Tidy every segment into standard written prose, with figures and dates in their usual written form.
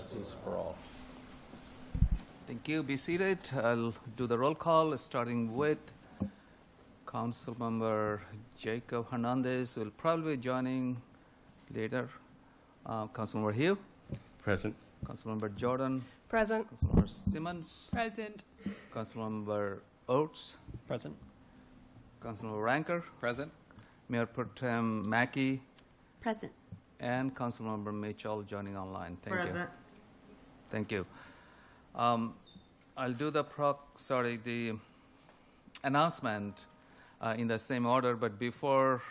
Justice for all. Thank you. Be seated. I'll do the roll call, starting with Councilmember Jacob Hernandez, who will probably be joining later. Councilmember Hugh. Present. Councilmember Jordan. Present. Councilmember Simmons. Present. Councilmember Oates. Present. Councilmember Ranker. Present. Mayor Pro Tem Mackey. Present. And Councilmember Mitchell joining online. Thank you. Present. Thank you. I'll do the announcement in the same order, but before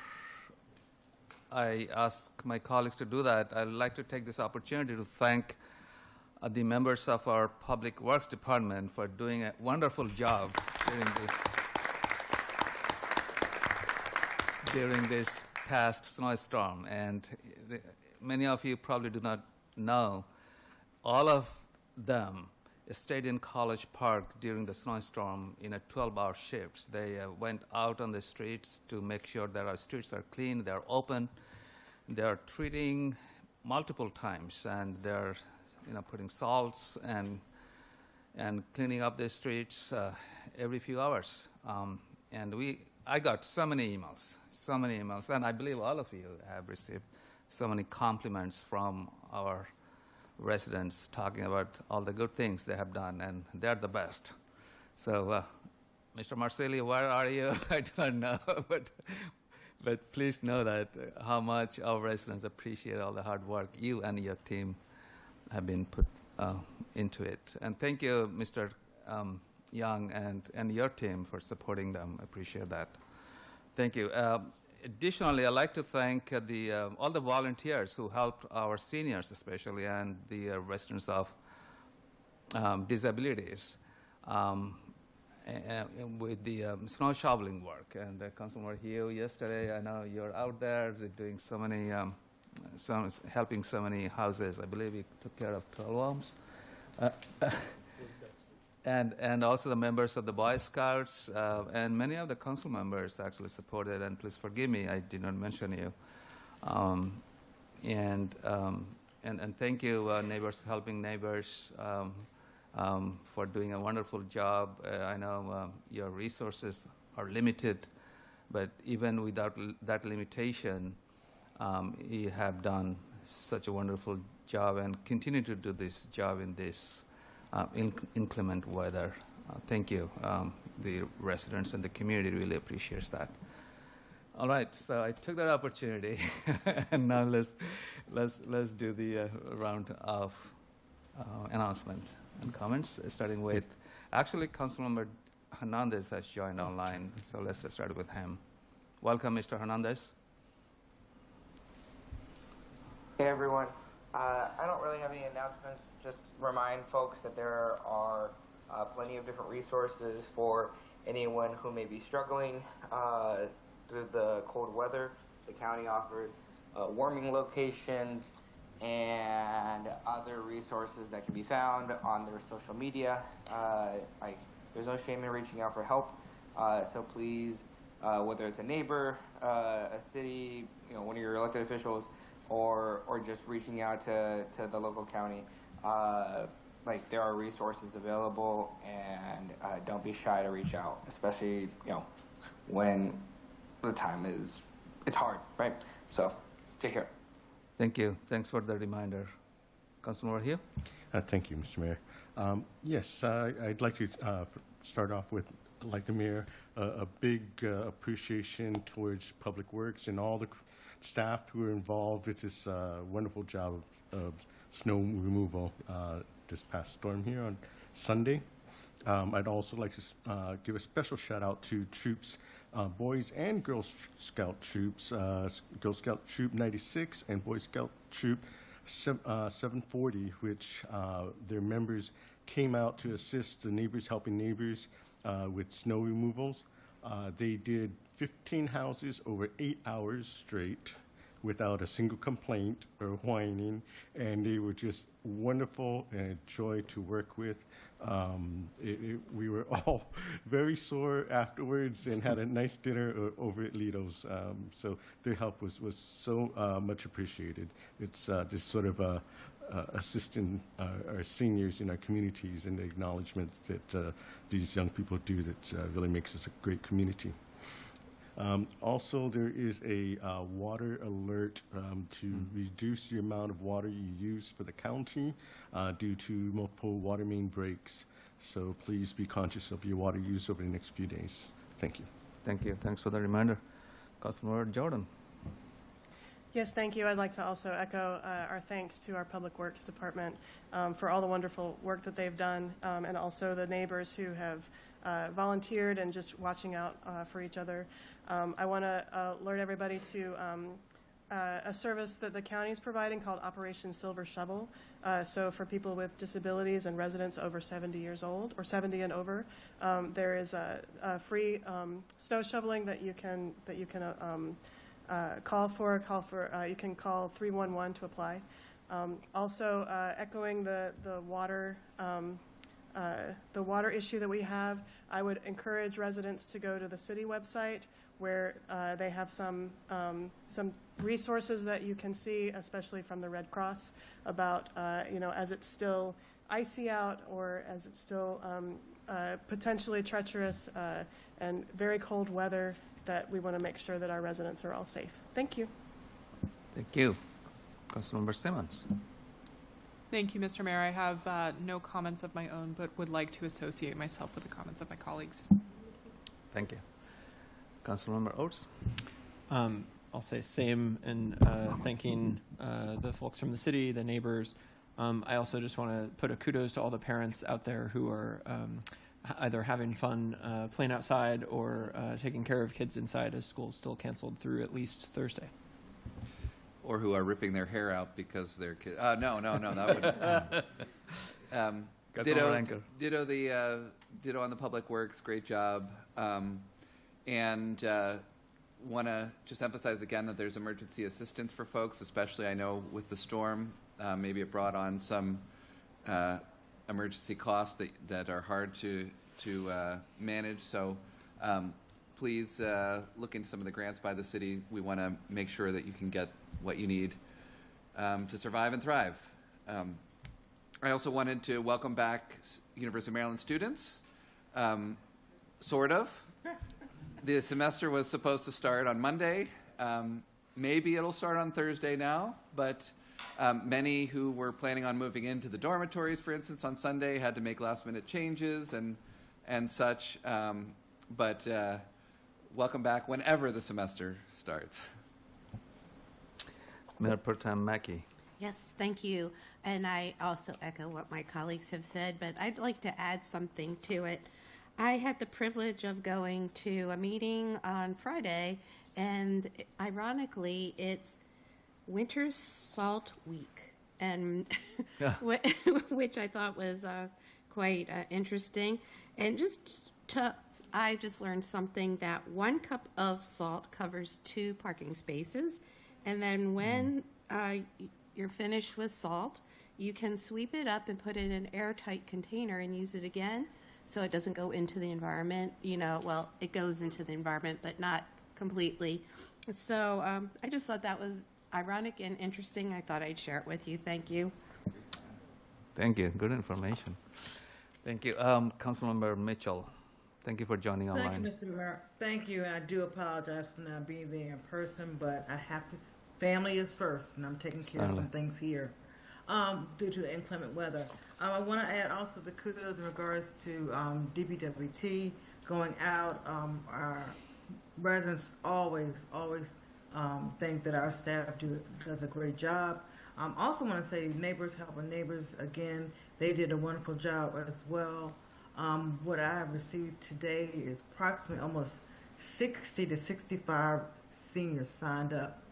I ask my colleagues to do that, I'd like to take this opportunity to thank the members of our Public Works Department for doing a wonderful job during this past snowstorm. And many of you probably do not know, all of them stayed in College Park during the snowstorm in a 12-hour shifts. They went out on the streets to make sure that our streets are clean, they're open. They're treating multiple times, and they're putting salts and cleaning up the streets every few hours. I got so many emails, and I believe all of you have received so many compliments from our residents talking about all the good things they have done, and they're the best. So, Mr. Marcelli, where are you? I do not know, but please know that how much our residents appreciate all the hard work you and your team have been put into it. And thank you, Mr. Young and your team for supporting them. I appreciate that. Thank you. Additionally, I'd like to thank all the volunteers who helped our seniors especially and the residents of disabilities with the snow shoveling work. And Councilmember Hugh, yesterday, I know you're out there doing so many, helping so many houses. I believe you took care of 12 homes. And also the members of the Boy Scouts and many of the council members actually supported. And please forgive me, I did not mention you. And thank you, Neighbors Helping Neighbors, for doing a wonderful job. I know your resources are limited, but even without that limitation, you have done such a wonderful job and continue to do this job in this inclement weather. Thank you. The residents and the community really appreciates that. All right, so I took that opportunity, and now let's do the round of announcement and comments, starting with, actually, Councilmember Hernandez has joined online, so let's start with him. Welcome, Mr. Hernandez. Hey, everyone. I don't really have any announcements. Just remind folks that there are plenty of different resources for anyone who may be struggling through the cold weather. The county offers warming locations and other resources that can be found on their social media. There's no shame in reaching out for help. So please, whether it's a neighbor, a city, one of your elected officials, or just reaching out to the local county, there are resources available, and don't be shy to reach out, especially when the time it's hard, right? So take care. Thank you. Thanks for the reminder. Councilmember Hugh. Thank you, Mr. Mayor. Yes, I'd like to start off with, like the mayor, a big appreciation towards Public Works and all the staff who are involved with this wonderful job of snow removal this past storm here on Sunday. I'd also like to give a special shout out to troops, Boys and Girl Scout troops, Girl Scout Troop 96 and Boy Scout Troop 740, which their members came out to assist the Neighbors Helping Neighbors with snow removals. They did 15 houses over 8 hours straight without a single complaint or whining, and they were just wonderful and a joy to work with. We were all very sore afterwards and had a nice dinner over at Lido's, so their help was so much appreciated. It's just sort of assisting our seniors in our communities and the acknowledgement that these young people do that really makes us a great community. Also, there is a water alert to reduce the amount of water you use for the county due to multiple water main breaks. So please be conscious of your water use over the next few days. Thank you. Thank you. Thanks for the reminder. Councilmember Jordan. Yes, thank you. I'd like to also echo our thanks to our Public Works Department for all the wonderful work that they've done, and also the neighbors who have volunteered and just watching out for each other. I want to alert everybody to a service that the county is providing called Operation Silver Shovel. So for people with disabilities and residents over 70 years old or 70 and over, there is a free snow shoveling that you can call for. You can call 311 to apply. Also, echoing the water issue that we have, I would encourage residents to go to the city website where they have some resources that you can see, especially from the Red Cross, about as it's still icy out or as it's still potentially treacherous and very cold weather, that we want to make sure that our residents are all safe. Thank you. Thank you. Councilmember Simmons. Thank you, Mr. Mayor. I have no comments of my own, but would like to associate myself with the comments of my colleagues. Thank you. Councilmember Oates. I'll say same, and thanking the folks from the city, the neighbors. I also just want to put a kudos to all the parents out there who are either having fun playing outside or taking care of kids inside as school's still canceled through at least Thursday. Or who are ripping their hair out because they're kids. No, that would. Ditto on the Public Works. Great job. And want to just emphasize again that there's emergency assistance for folks, especially I know with the storm. Maybe it brought on some emergency costs that are hard to manage. So please look into some of the grants by the city. We want to make sure that you can get what you need to survive and thrive. I also wanted to welcome back University of Maryland students, sort of. The semester was supposed to start on Monday. Maybe it'll start on Thursday now, but many who were planning on moving into the dormitories, for instance, on Sunday had to make last-minute changes and such. But welcome back whenever the semester starts. Mayor Pro Tem Mackey. Yes, thank you. And I also echo what my colleagues have said, but I'd like to add something to it. I had the privilege of going to a meeting on Friday, and ironically, it's Winter Salt Week, and which I thought was quite interesting. And I just learned something that 1 cup of salt covers 2 parking spaces, and then when you're finished with salt, you can sweep it up and put it in an airtight container and use it again. So it doesn't go into the environment, well, it goes into the environment, but not completely. So I just thought that was ironic and interesting. I thought I'd share it with you. Thank you. Thank you. Good information. Thank you. Councilmember Mitchell, thank you for joining online. Thank you, Mr. Mayor. Thank you. And I do apologize for not being there in person, but I have to. Family is first, and I'm taking care of some things here due to the inclement weather. I want to add also the kudos in regards to DPWT going out. Our residents always think that our staff does a great job. Also want to say Neighbors Helping Neighbors, again, they did a wonderful job as well. What I have received today is approximately almost 60 to 65 seniors signed up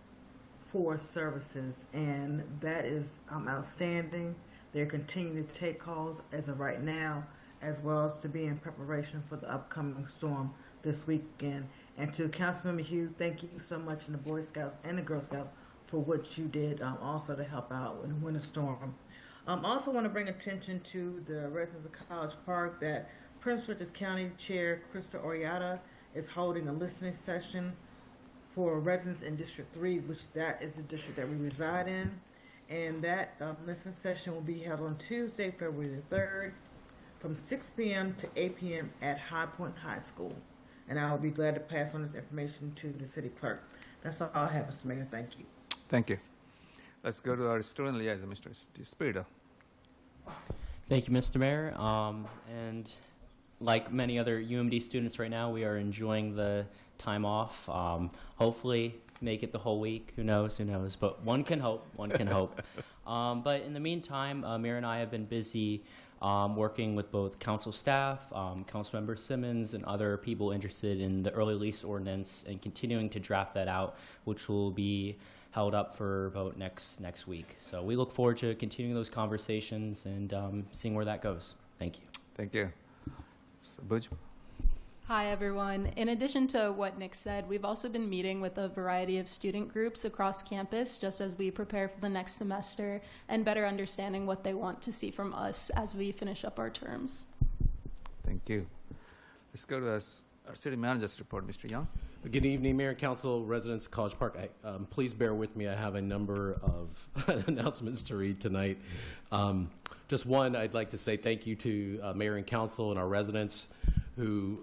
for services, and that is outstanding. They're continuing to take calls as of right now, as well as to be in preparation for the upcoming storm this weekend. And to Councilmember Hughes, thank you so much, and the Boy Scouts and the Girl Scouts for what you did also to help out in the winter storm. Also want to bring attention to the residents of College Park that Prince George's County Chair Krista Oriata is holding a listening session for residents in District 3, which that is the district that we reside in. And that listening session will be held on Tuesday, February the 3rd, from 6 p.m. to 8 p.m. at High Point High School. And I will be glad to pass on this information to the city clerk. That's all I have, Mr. Mayor. Thank you. Thank you. Let's go to our student liaison, Mr. Spirito. Thank you, Mr. Mayor. And like many other UMD students right now, we are enjoying the time off. Hopefully make it the whole week. Who knows? But one can hope. But in the meantime, Mayor and I have been busy working with both council staff, Councilmember Simmons, and other people interested in the early release ordinance and continuing to draft that out, which will be held up for vote next week. So we look forward to continuing those conversations and seeing where that goes. Thank you. Thank you. So, Buj? Hi, everyone. In addition to what Nick said, we've also been meeting with a variety of student groups across campus just as we prepare for the next semester and better understanding what they want to see from us as we finish up our terms. Thank you. Let's go to our city manager's report, Mr. Young. Good evening, Mayor, Council, residents of College Park. Please bear with me. I have a number of announcements to read tonight. Just one, I'd like to say thank you to Mayor and Council and our residents who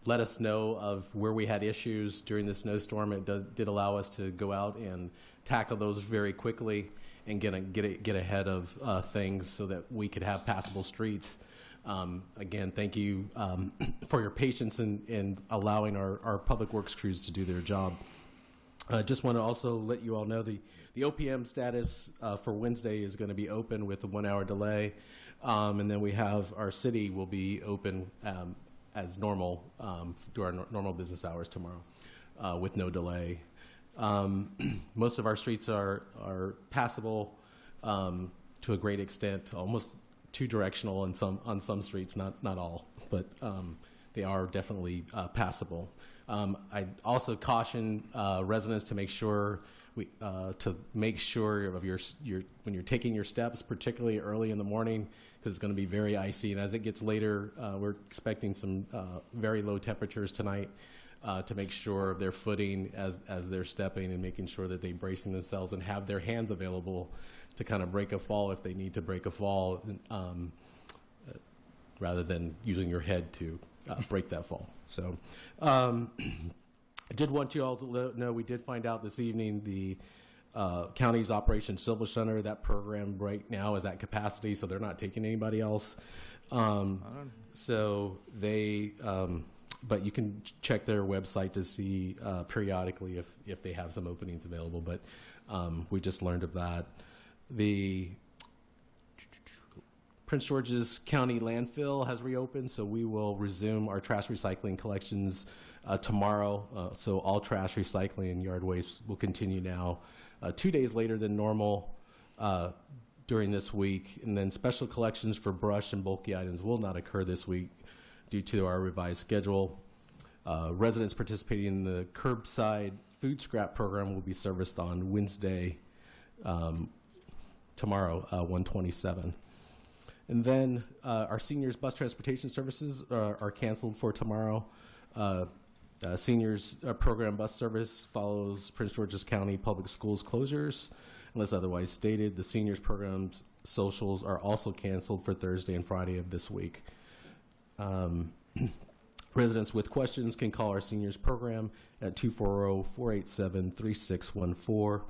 let us know of where we had issues during the snowstorm. It did allow us to go out and tackle those very quickly and get ahead of things so that we could have passable streets. Again, thank you for your patience in allowing our public works crews to do their job. I just want to also let you all know the OPM status for Wednesday is going to be open with a 1-hour delay. And then we have our city will be open as normal during our normal business hours tomorrow with no delay. Most of our streets are passable to a great extent, almost two-directional on some streets, not all, but they are definitely passable. I also caution residents to make sure of your when you're taking your steps, particularly early in the morning, because it's going to be very icy. And as it gets later, we're expecting some very low temperatures tonight. To make sure of their footing as they're stepping and making sure that they're bracing themselves and have their hands available to kind of break a fall if they need to break a fall, rather than using your head to break that fall. So I did want you all to know we did find out this evening the county's Operation Silver Center, that program right now is at capacity, so they're not taking anybody else. So they... but you can check their website to see periodically if they have some openings available. But we just learned of that. The Prince George's County landfill has reopened, so we will resume our trash recycling collections tomorrow. So all trash recycling and yard waste will continue now 2 days later than normal during this week. And then special collections for brush and bulky items will not occur this week due to our revised schedule. Residents participating in the curbside food scrap program will be serviced on Wednesday, tomorrow, 1/27. And then our seniors bus transportation services are canceled for tomorrow. Seniors program bus service follows Prince George's County Public Schools closures, unless otherwise stated. The seniors program's socials are also canceled for Thursday and Friday of this week. Residents with questions can call our seniors program at 240-487-3614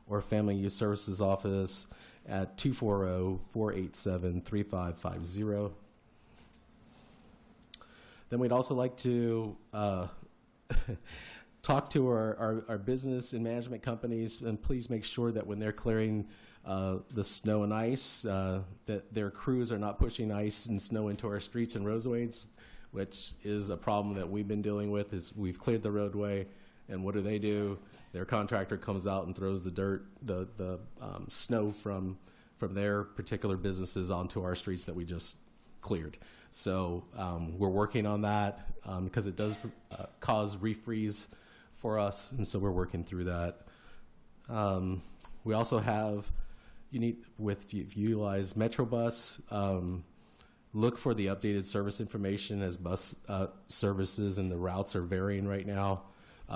or Family Youth Services Office at 240-487-3550. Then we'd also like to talk to our business and management companies, and please make sure that when they're clearing the snow and ice, that their crews are not pushing ice and snow into our streets and roadways, which is a problem that we've been dealing with. Is we've cleared the roadway, and what do? Their contractor comes out and throws the dirt, the snow from their particular businesses onto our streets that we just cleared. So we're working on that because it does cause refreeze for us, and so we're working through that. We also have, if you utilize Metrobus, look for the updated service information as bus services and the routes are varying right now.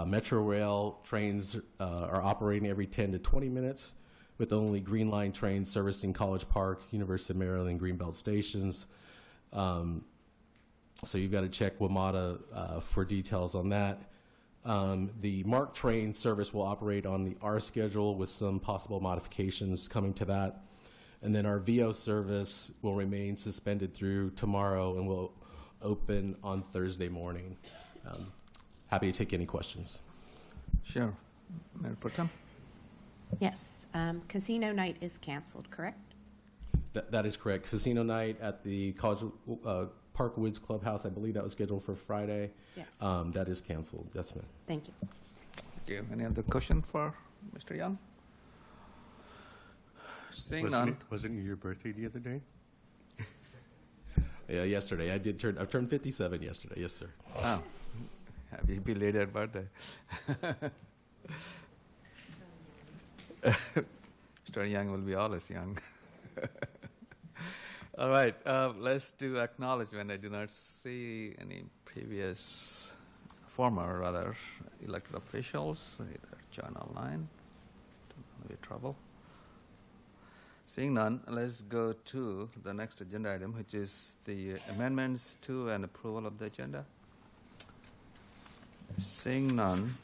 Metro Rail trains are operating every 10 to 20 minutes, with only Green Line trains servicing College Park, University of Maryland, and Greenbelt stations. So you've got to check WMATA for details on that. The MARC train service will operate on the R schedule with some possible modifications coming to that. And then our VO service will remain suspended through tomorrow and will open on Thursday morning. Happy to take any questions. Sure. Mayor Protem? Yes, casino night is canceled, correct? That is correct. Casino night at the College Park Woods Clubhouse, I believe that was scheduled for Friday. Yes. That is canceled. That's me. Thank you. Thank you. Any other question for Mr. Young? Seeing none. Wasn't it your birthday the other day? Yeah, yesterday. I turned 57 yesterday. Yes, sir. Oh, happy belated birthday. Mr. Young will be always young. All right, let's do acknowledgement. I do not see any previous, former rather, elected officials either join online. Don't be trouble. Seeing none, let's go to the next agenda item, which is the amendments to and approval of the agenda. Seeing none,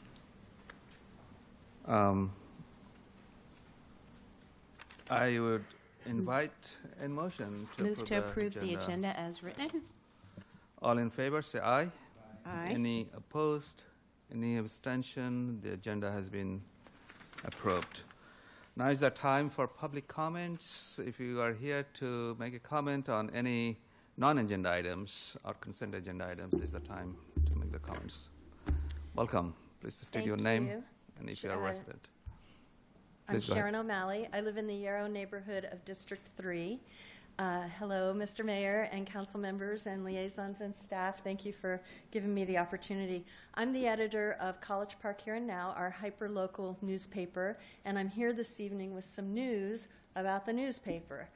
I would invite a motion to Move to approve the agenda as written. All in favor, say aye. Aye. Any opposed? Any abstention? The agenda has been approved. Now is the time for public comments. If you are here to make a comment on any non-agenda items or consent agenda items, this is the time to make the comments. Welcome. Please state your name and if you are a resident. I'm Please go ahead. Sharon O'Malley. I live in the Yarrow neighborhood of District 3. Hello, Mr. Mayor and council members and liaisons and staff. Thank you for giving me the opportunity. I'm the editor of College Park Here and Now, our hyper-local newspaper, and I'm here this evening with some news about the newspaper.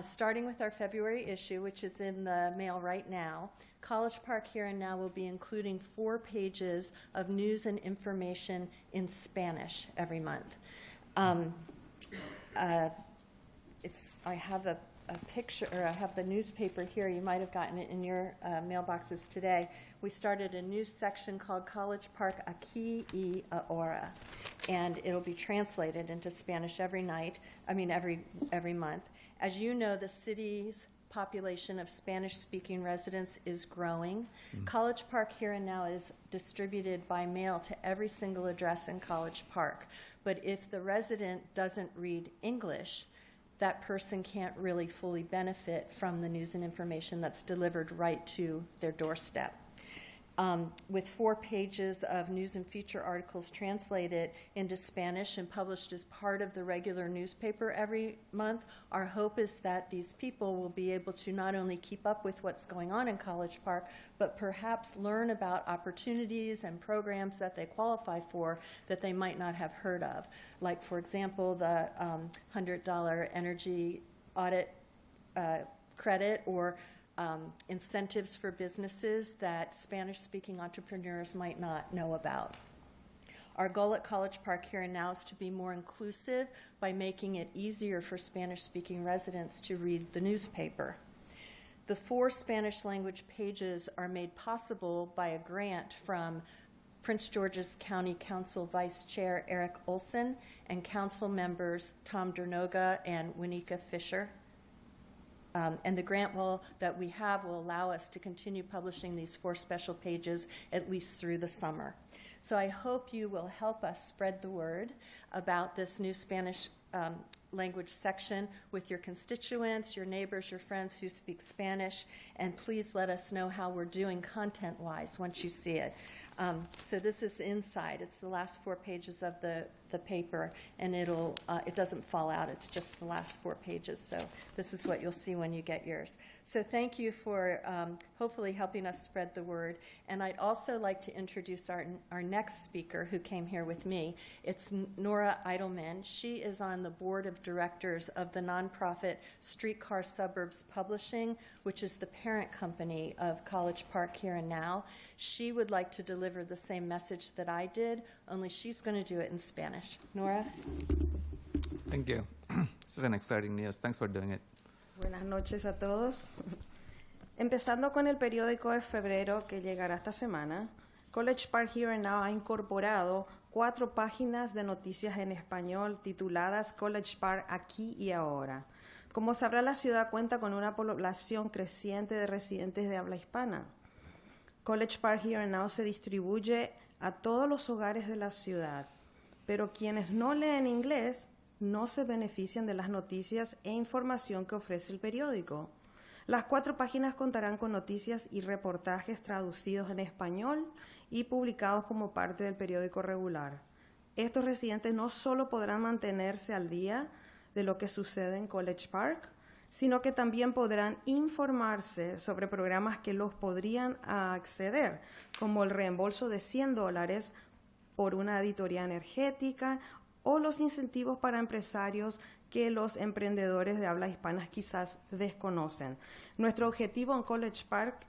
Starting with our February issue, which is in the mail right now, College Park Here and Now will be including 4 pages of news and information in Spanish every month. I have a picture, or I have the newspaper here. You might have gotten it in your mailboxes today. We started a new section called College Park Aquí y Ahora, and it'll be translated into Spanish every month. As you know, the city's population of Spanish-speaking residents is growing. College Park Here and Now is distributed by mail to every single address in College Park. But if the resident doesn't read English, that person can't really fully benefit from the news and information that's delivered right to their doorstep. With 4 pages of news and feature articles translated into Spanish and published as part of the regular newspaper every month, our hope is that these people will be able to not only keep up with what's going on in College Park, but perhaps learn about opportunities and programs that they qualify for that they might not have heard of. Like, for example, the $100 energy audit credit, or incentives for businesses that Spanish-speaking entrepreneurs might not know about. Our goal at College Park Here and Now is to be more inclusive by making it easier for Spanish-speaking residents to read the newspaper. The 4 Spanish language pages are made possible by a grant from Prince George's County Council Vice Chair Eric Olson and council members Tom Dernoga and Winika Fisher. And the grant that we have will allow us to continue publishing these 4 special pages at least through the summer. So I hope you will help us spread the word about this new Spanish language section with your constituents, your neighbors, your friends who speak Spanish, and please let us know how we're doing content-wise once you see it. So this is inside. It's the last 4 pages of the paper, and it doesn't fall out. It's just the last 4 pages. So this is what you'll see when you get yours. So thank you for hopefully helping us spread the word. And I'd also like to introduce our next speaker who came here with me. It's Nora Eidelman. She is on the board of directors of the nonprofit Streetcar Suburbs Publishing, which is the parent company of College Park Here and Now. She would like to deliver the same message that I did, only she's going to do it in Spanish. Nora? Thank you. This is an exciting news. Thanks for doing it. Buenas noches a todos. Empezando con el periódico de febrero que llegará esta semana, College Park Here and Now ha incorporado 4 páginas de noticias en español tituladas College Park Aquí y Ahora. Como sabrá, la ciudad cuenta con una población creciente de residentes de habla hispana. College Park Here and Now se distribuye a todos los hogares de la ciudad, pero quienes no leen inglés no se benefician de las noticias e información que ofrece el periódico. Las 4 páginas contarán con noticias y reportajes traducidos en español y publicados como parte del periódico regular. Estos residentes no solo podrán mantenerse al día de lo que sucede en College Park, sino que también podrán informarse sobre programas que los podrían acceder, como el reembolso de $100 por una auditoría energética o los incentivos para empresarios que los emprendedores de habla hispana quizás desconocen. Nuestro objetivo en College Park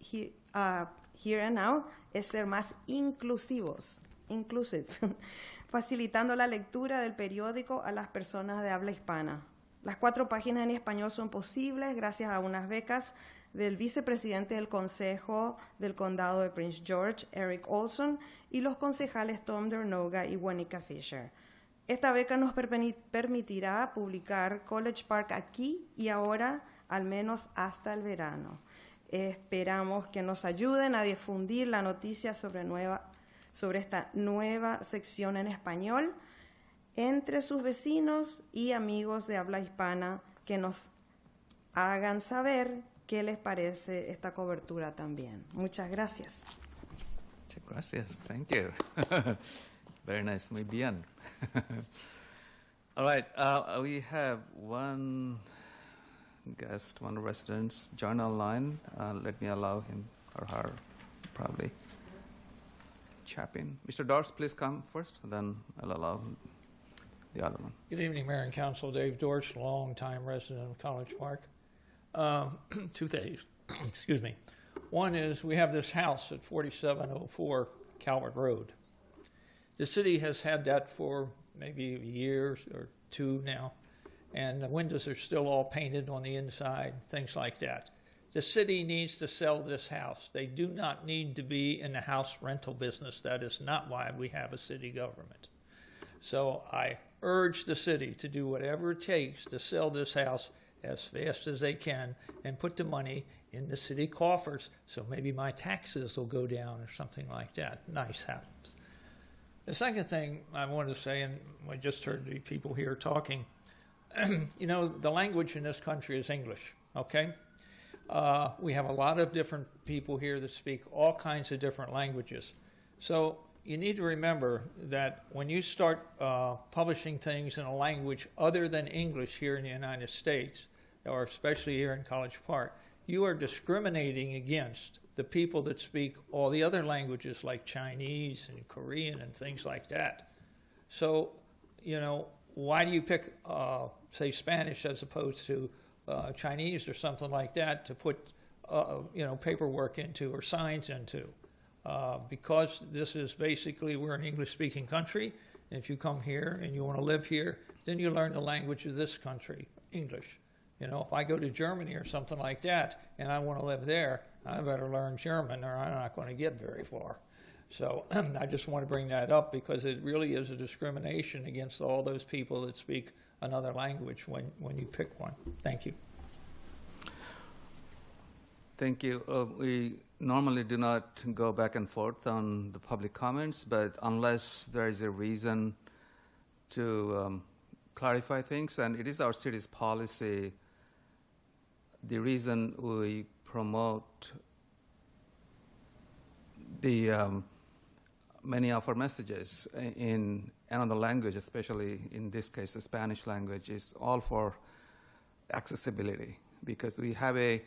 Here and Now es ser más inclusivos, facilitando la lectura del periódico a las personas de habla hispana. Las 4 páginas en español son posibles gracias a unas becas del vicepresidente del Consejo del Condado de Prince George, Eric Olson, y los concejales Tom Dernoga y Wanika Fisher. Esta beca nos permitirá publicar College Park Aquí y Ahora, al menos hasta el verano. Esperamos que nos ayuden a difundir la noticia sobre esta nueva sección en español entre sus vecinos y amigos de habla hispana, que nos hagan saber qué les parece esta cobertura también. Muchas gracias. Muchas gracias. Thank you. Very nice. Muy bien. All right. We have one guest, one resident, join online. Let me allow him or her, probably. Chapin. Mr. Dorst, please come first, then I'll allow the other one. Good evening, Mayor and Council. Dave Dorsch, longtime resident of College Park. 2 things. Excuse me. One is we have this house at 4704 Calvert Road. The city has had that for maybe a year or 2 now, and the windows are still all painted on the inside, things like that. The city needs to sell this house. They do not need to be in the house rental business. That is not why we have a city government. So I urge the city to do whatever it takes to sell this house as fast as they can and put the money in the city coffers, so maybe my taxes will go down or something like that. Nice happens. The second thing I wanted to say, and I just heard the people here talking, you know, the language in this country is English, okay? We have a lot of different people here that speak all kinds of different languages. So you need to remember that when you start publishing things in a language other than English here in the United States, or especially here in College Park, you are discriminating against the people that speak all the other languages like Chinese and Korean and things like that. So, you know, why do you pick, say, Spanish as opposed to Chinese or something like that to put, you know, paperwork into or signs into? Because this is basically, we're an English-speaking country, and if you come here and you want to live here, then you learn the language of this country, English. You know, if I go to Germany or something like that, and I want to live there, I better learn German, or I'm not going to get very far. So I just want to bring that up because it really is a discrimination against all those people that speak another language when you pick one. Thank you. Thank you. We normally do not go back and forth on the public comments, but unless there is a reason to clarify things, and it is our city's policy, the reason we promote the many of our messages in another language, especially in this case the Spanish language, is all for accessibility, because we have a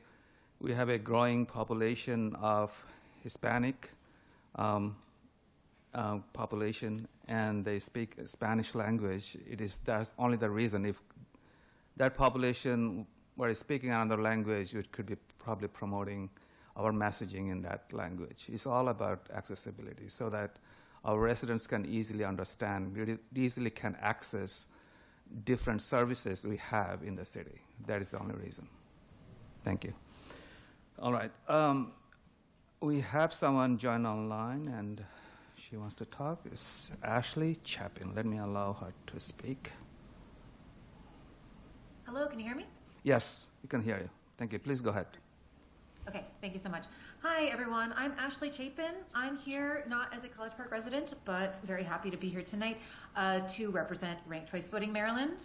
growing population of Hispanic population, and they speak Spanish language. That's only the reason. If that population were speaking another language, it could be probably promoting our messaging in that language. It's all about accessibility, so that our residents can easily understand, easily can access different services we have in the city. That is the only reason. Thank you. All right. We have someone join online, and she wants to talk. It's Ashley Chapin. Let me allow her to speak. Hello, can you hear me? Yes, we can hear you. Thank you. Please go ahead. Okay, thank you so much. Hi, everyone. I'm Ashley Chapin. I'm here not as a College Park resident, but very happy to be here tonight to represent Ranked Choice Voting Maryland.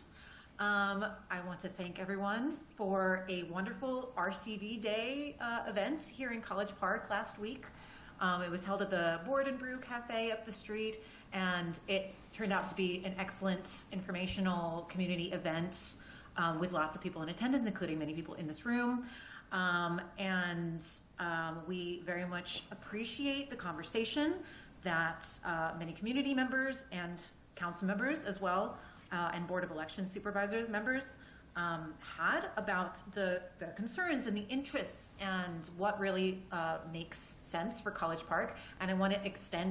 I want to thank everyone for a wonderful RCV Day event here in College Park last week. It was held at the Board and Brew Cafe up the street, and it turned out to be an excellent informational community event with lots of people in attendance, including many people in this room. We very much appreciate the conversation that many community members and council members as well, and Board of Election Supervisors members had about the concerns and the interests and what really makes sense for College Park. And I want to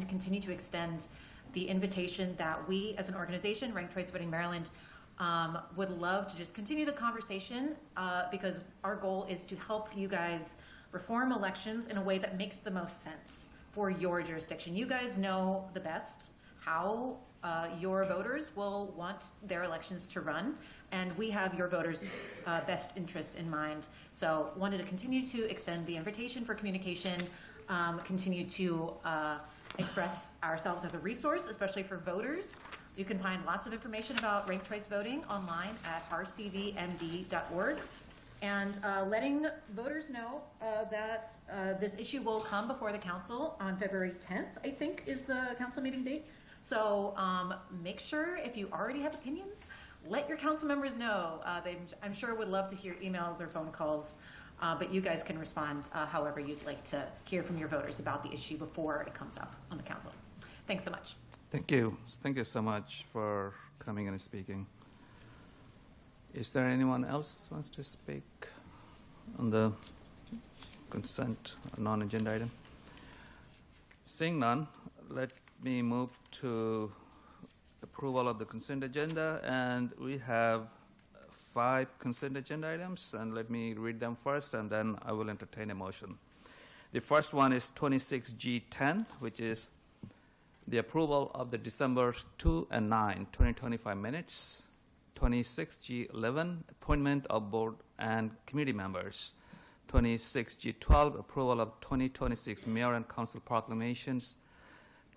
continue to extend the invitation that we as an organization, Ranked Choice Voting Maryland, would love to just continue the conversation because our goal is to help you guys reform elections in a way that makes the most sense for your jurisdiction. You guys know the best how your voters will want their elections to run, and we have your voters' best interests in mind. So wanted to continue to extend the invitation for communication, continue to express ourselves as a resource, especially for voters. You can find lots of information about ranked choice voting online at rcvmd.org. And letting voters know that this issue will come before the council on February 10th, I think is the council meeting date. So make sure, if you already have opinions, let your council members know. I'm sure would love to hear emails or phone calls, but you guys can respond however you'd like to hear from your voters about the issue before it comes up on the council. Thanks so much. Thank you. Thank you so much for coming and speaking. Is there anyone else who wants to speak on the consent non-agenda item? Seeing none, let me move to approval of the consent agenda, and we have 5 consent agenda items, and let me read them first, and then I will entertain a motion. The first one is 26G10, which is the approval of the December 2 and 9, 2025 minutes. 26G11, appointment of board and committee members. 26G12, approval of 2026 mayor and council proclamations.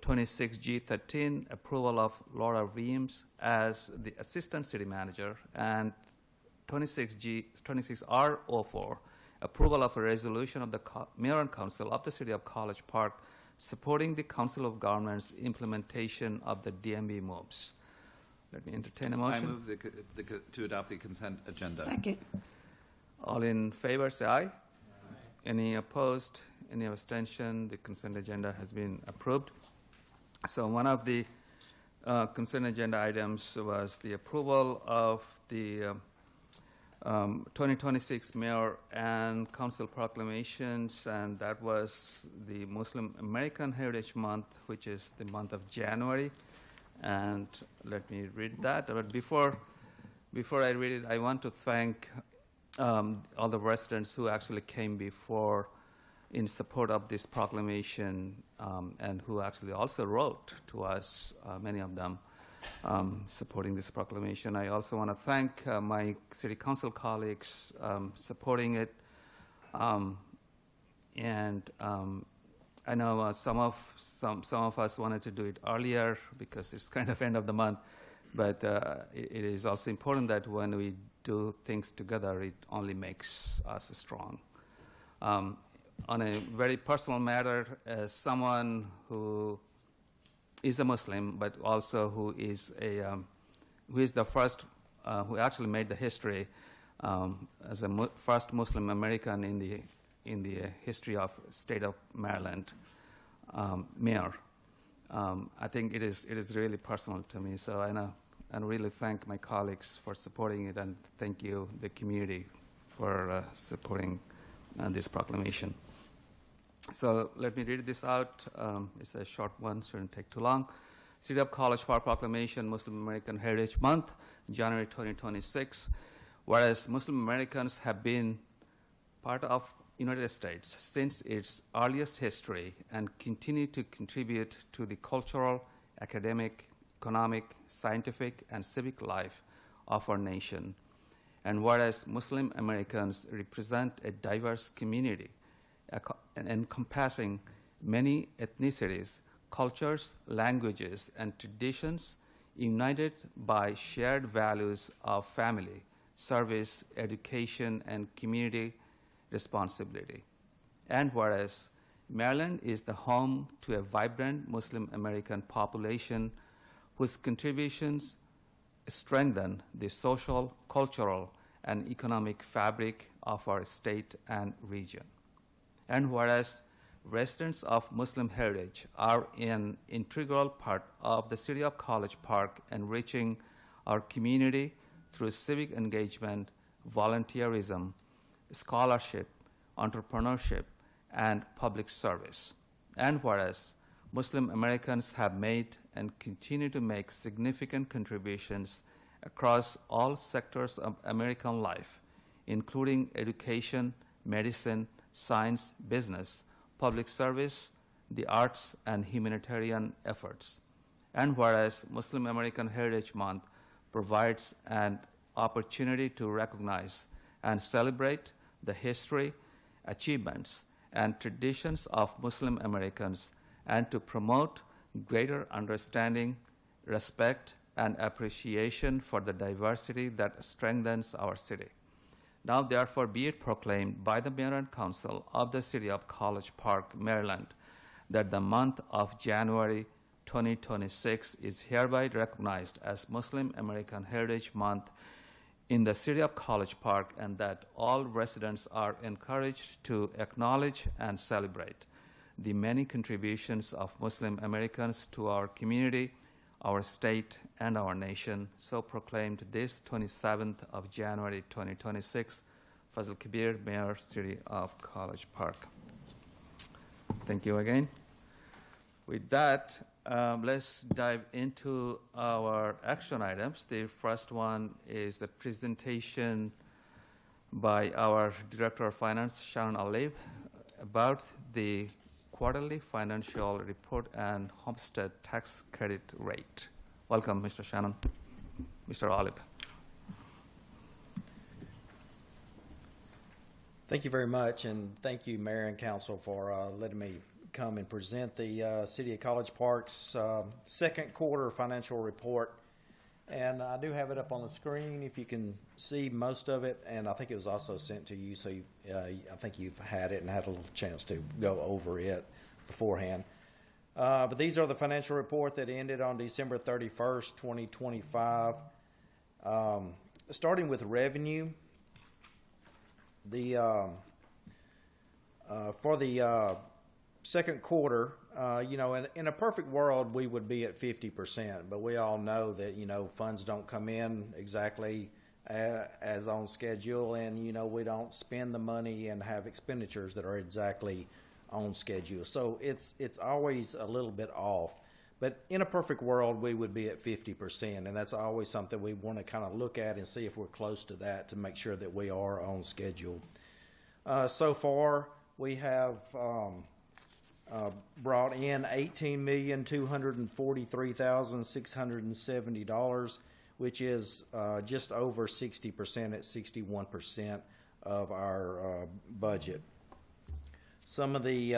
26G13, approval of Laura Weems as the assistant city manager. And 26R04, approval of a resolution of the mayor and council of the city of College Park supporting the Council of Governments implementation of the DMV moves. Let me entertain a motion. I move to adopt the consent agenda. Second. All in favor, say aye. Aye. Any opposed? Any abstention? The consent agenda has been approved. So one of the consent agenda items was the approval of the 2026 mayor and council proclamations, and that was the Muslim American Heritage Month, which is the month of January. And let me read that. But before I read it, I want to thank all the residents who actually came before in support of this proclamation, and who actually also wrote to us, many of them, supporting this proclamation. I also want to thank my city council colleagues supporting it. I know some of us wanted to do it earlier because it's kind of end of the month, but it is also important that when we do things together, it only makes us strong. On a very personal matter, as someone who is a Muslim, but also who is the first who actually made the history as a first Muslim American in the history of state of Maryland, mayor. I think it is really personal to me. So I really thank my colleagues for supporting it, and thank you, the community, for supporting this proclamation. So let me read this out. It's a short one, shouldn't take too long. City of College Park Proclamation, Muslim American Heritage Month, January 2026. Whereas Muslim Americans have been part of United States since its earliest history and continue to contribute to the cultural, academic, economic, scientific, and civic life of our nation. And whereas Muslim Americans represent a diverse community encompassing many ethnicities, cultures, languages, and traditions, united by shared values of family, service, education, and community responsibility. And whereas Maryland is the home to a vibrant Muslim American population whose contributions strengthen the social, cultural, and economic fabric of our state and region. And whereas residents of Muslim heritage are an integral part of the City of College Park, enriching our community through civic engagement, volunteerism, scholarship, entrepreneurship, and public service. And whereas Muslim Americans have made and continue to make significant contributions across all sectors of American life, including education, medicine, science, business, public service, the arts, and humanitarian efforts. And whereas Muslim American Heritage Month provides an opportunity to recognize and celebrate the history, achievements, and traditions of Muslim Americans, and to promote greater understanding, respect, and appreciation for the diversity that strengthens our city. Now, therefore, be it proclaimed by the Mayor and Council of the City of College Park, Maryland, that the month of January 2026 is hereby recognized as Muslim American Heritage Month in the City of College Park, and that all residents are encouraged to acknowledge and celebrate the many contributions of Muslim Americans to our community, our state, and our nation. So proclaimed this 27th of January 2026. Fazil Kabir, Mayor, City of College Park. Thank you again. With that, let's dive into our action items. The first one is a presentation by our Director of Finance, Shannon Olive, about the quarterly financial report and homestead tax credit rate. Welcome, Mr. Shannon. Mr. Olive. Thank you very much, and thank you, Mayor and Council, for letting me come and present the City of College Park's second quarter financial report. And I do have it up on the screen if you can see most of it, and I think it was also sent to you, so I think you've had it and had a little chance to go over it beforehand. But these are the financial report that ended on December 31st, 2025. Starting with revenue, for the second quarter, in a perfect world, we would be at 50%, but we all know that, funds don't come in exactly as on schedule, and, we don't spend the money and have expenditures that are exactly on schedule. So it's always a little bit off. But in a perfect world, we would be at 50%, and that's always something we want to kind of look at and see if we're close to that to make sure that we are on schedule. So far, we have brought in $18,243,670, which is just over 60% at 61% of our budget. Some of the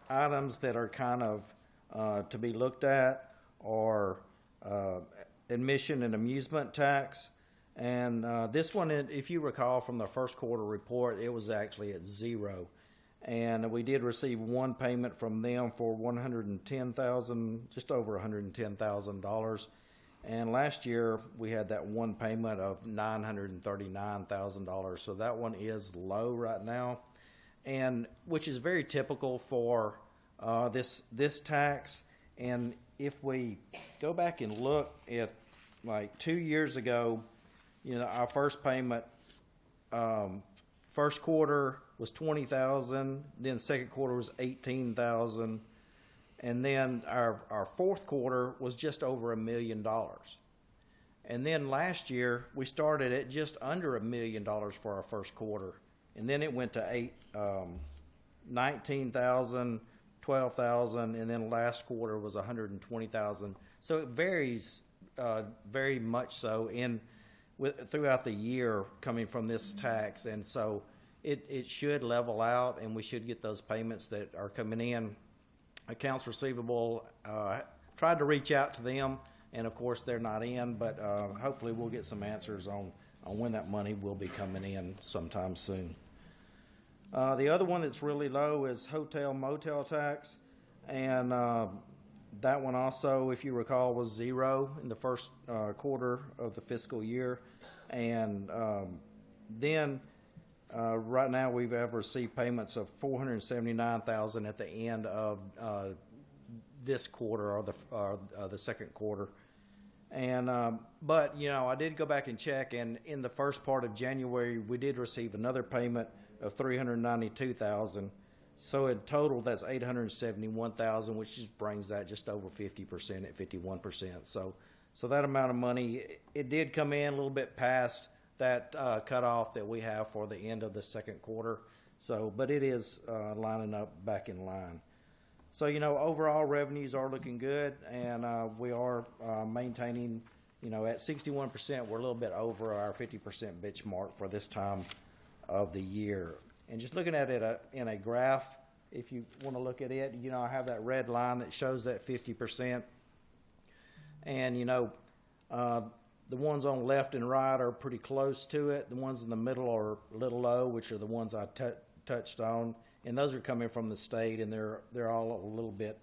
items that are kind of to be looked at are admission and amusement tax. And this one, if you recall from the first quarter report, it was actually at zero. And we did receive one payment from them for $110,000, just over $110,000. And last year we had that one payment of $939,000. So that one is low right now, and which is very typical for this tax. And if we go back and look at like 2 years ago, our first payment, first quarter was $20,000, then second quarter was $18,000, And then our fourth quarter was just over $1 million. And then last year, we started at just under $1 million for our first quarter. And then it went to 19,000, 12,000, and then last quarter was 120,000. So it varies very much so throughout the year coming from this tax. And so it should level out, and we should get those payments that are coming in. Accounts receivable, tried to reach out to them, and of course they're not in, but hopefully we'll get some answers on when that money will be coming in sometime soon. The other one that's really low is hotel motel tax, and that one also, if you recall, was zero in the first quarter of the fiscal year. And then right now we've received payments of $479,000 at the end of this quarter, or the second quarter. And but I did go back and check, and in the first part of January we did receive another payment of $392,000. So in total, that's $871,000, which just brings that just over 50% at 51%. So that amount of money, it did come in a little bit past that cutoff that we have for the end of the second quarter. So, but it is lining up back in line. So overall revenues are looking good, and we are maintaining. At 61%, we're a little bit over our 50% benchmark for this time of the year. And just looking at it in a graph, if you want to look at it, I have that red line that shows that 50%. And, the ones on left and right are pretty close to it. The ones in the middle are a little low, which are the ones I touched on. And those are coming from the state, and they're all a little bit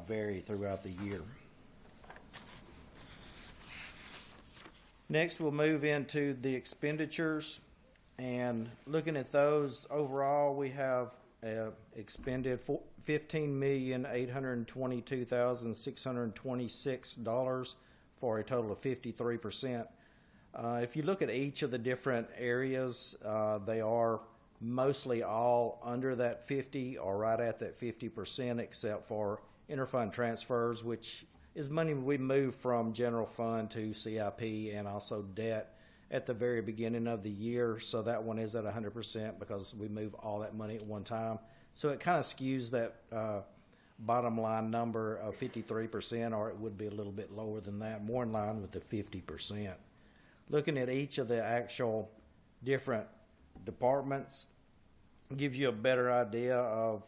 vary throughout the year. Next, we'll move into the expenditures. And looking at those, overall, we have expended $15,822,626 for a total of 53%. If you look at each of the different areas, they are mostly all under that 50 or right at that 50%, except for interfund transfers, which is money we move from general fund to CIP and also debt at the very beginning of the year. So that one is at 100% because we move all that money at one time. So it kind of skews that bottom line number of 53%, or it would be a little bit lower than that, more in line with the 50%. Looking at each of the actual different departments gives you a better idea of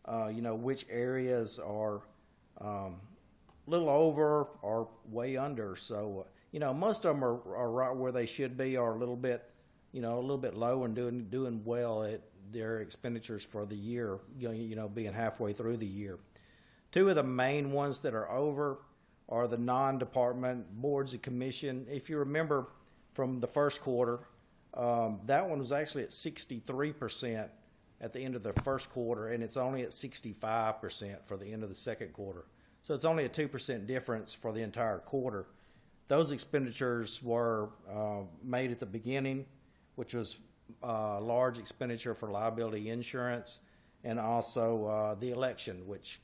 which areas are a little over or way under. So most of them are right where they should be, or a little bit low and doing well at their expenditures for the year, being halfway through the year. Two of the main ones that are over are the non-department boards and commission. If you remember from the first quarter, that one was actually at 63% at the end of the first quarter, and it's only at 65% for the end of the second quarter. So it's only a 2% difference for the entire quarter. Those expenditures were made at the beginning, which was a large expenditure for liability insurance, and also the election, which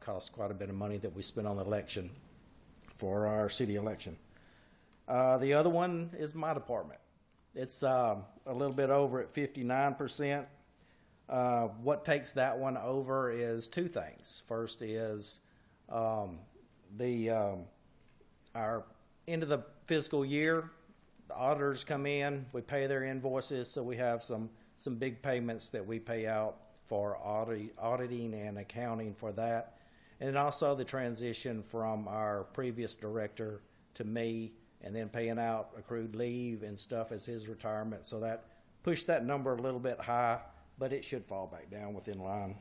costs quite a bit of money that we spent on the election for our city election. The other one is my department. It's a little bit over at 59%. What takes that one over is two things. First is our end of the fiscal year, the auditors come in, we pay their invoices, so we have some big payments that we pay out for auditing and accounting for that. And also the transition from our previous director to me, and then paying out accrued leave and stuff as his retirement. So that pushed that number a little bit high, but it should fall back down within line.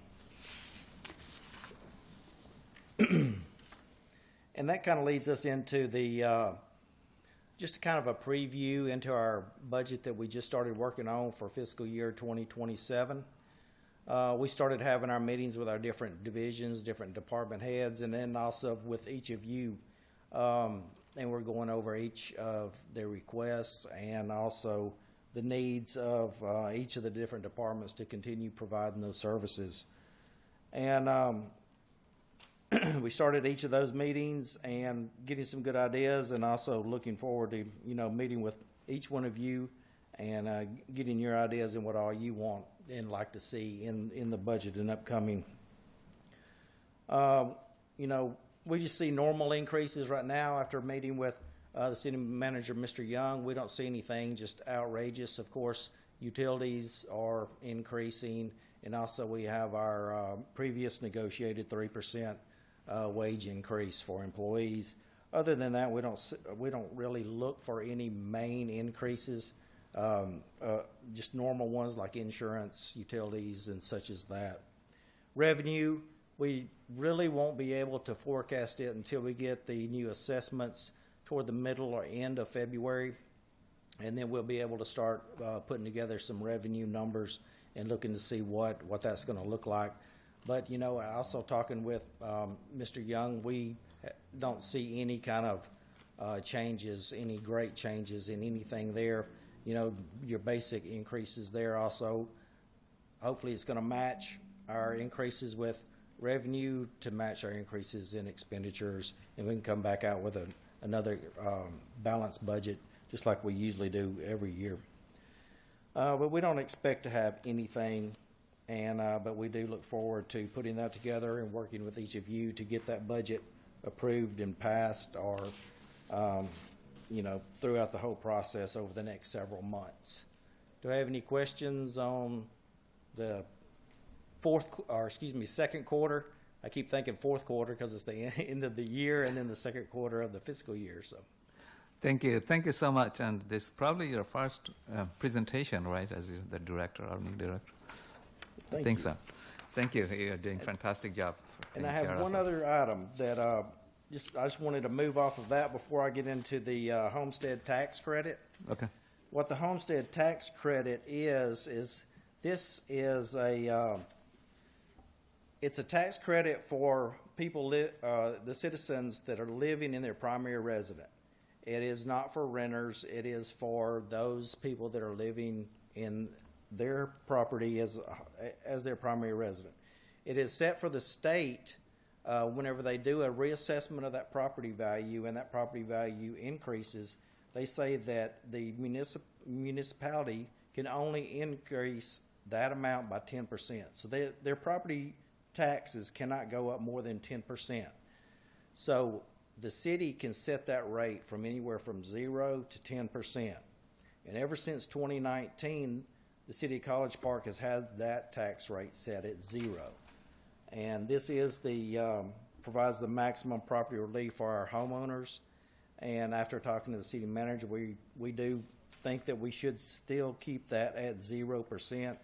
And that kind of leads us into the just kind of a preview into our budget that we just started working on for fiscal year 2027. We started having our meetings with our different divisions, different department heads, and then also with each of you. And we're going over each of their requests and also the needs of each of the different departments to continue providing those services. And we started each of those meetings and getting some good ideas, and also looking forward to, meeting with each one of you and getting your ideas and what all you want and like to see in the budget and upcoming. We just see normal increases right now after meeting with the city manager, Mr. Young. We don't see anything just outrageous. Of course, utilities are increasing, and also we have our previous negotiated 3% wage increase for employees. Other than that, we don't really look for any main increases. Just normal ones like insurance, utilities, and such as that. Revenue, we really won't be able to forecast it until we get the new assessments toward the middle or end of February, and then we'll be able to start putting together some revenue numbers and looking to see what that's going to look like. But, also talking with Mr. Young, we don't see any kind of changes, any great changes in anything there. Your basic increases there also. Hopefully it's going to match our increases with revenue to match our increases in expenditures, and we can come back out with another balanced budget just like we usually do every year. But we don't expect to have anything, but we do look forward to putting that together and working with each of you to get that budget approved and passed, or throughout the whole process over the next several months. Do I have any questions on the second quarter? I keep thinking fourth quarter because it's the end of the year, and then the second quarter of the fiscal year. So, thank you so much. And this is probably your first presentation, right, as the director, our new director? I think so. Thank you. You're doing a fantastic job. And I have one other item that I just wanted to move off of that before I get into the homestead tax credit. Okay. What the homestead tax credit is this is it's a tax credit for people, the citizens that are living in their primary residence. It is not for renters. It is for those people that are living in their property as their primary resident. It is set for the state whenever they do a reassessment of that property value and that property value increases. They say that the municipality can only increase that amount by 10%. So their property taxes cannot go up more than 10%. So the city can set that rate from anywhere from 0 to 10%. And ever since 2019, the city of College Park has had that tax rate set at 0. And this is provides the maximum property relief for our homeowners. And after talking to the city manager, we do think that we should still keep that at 0%.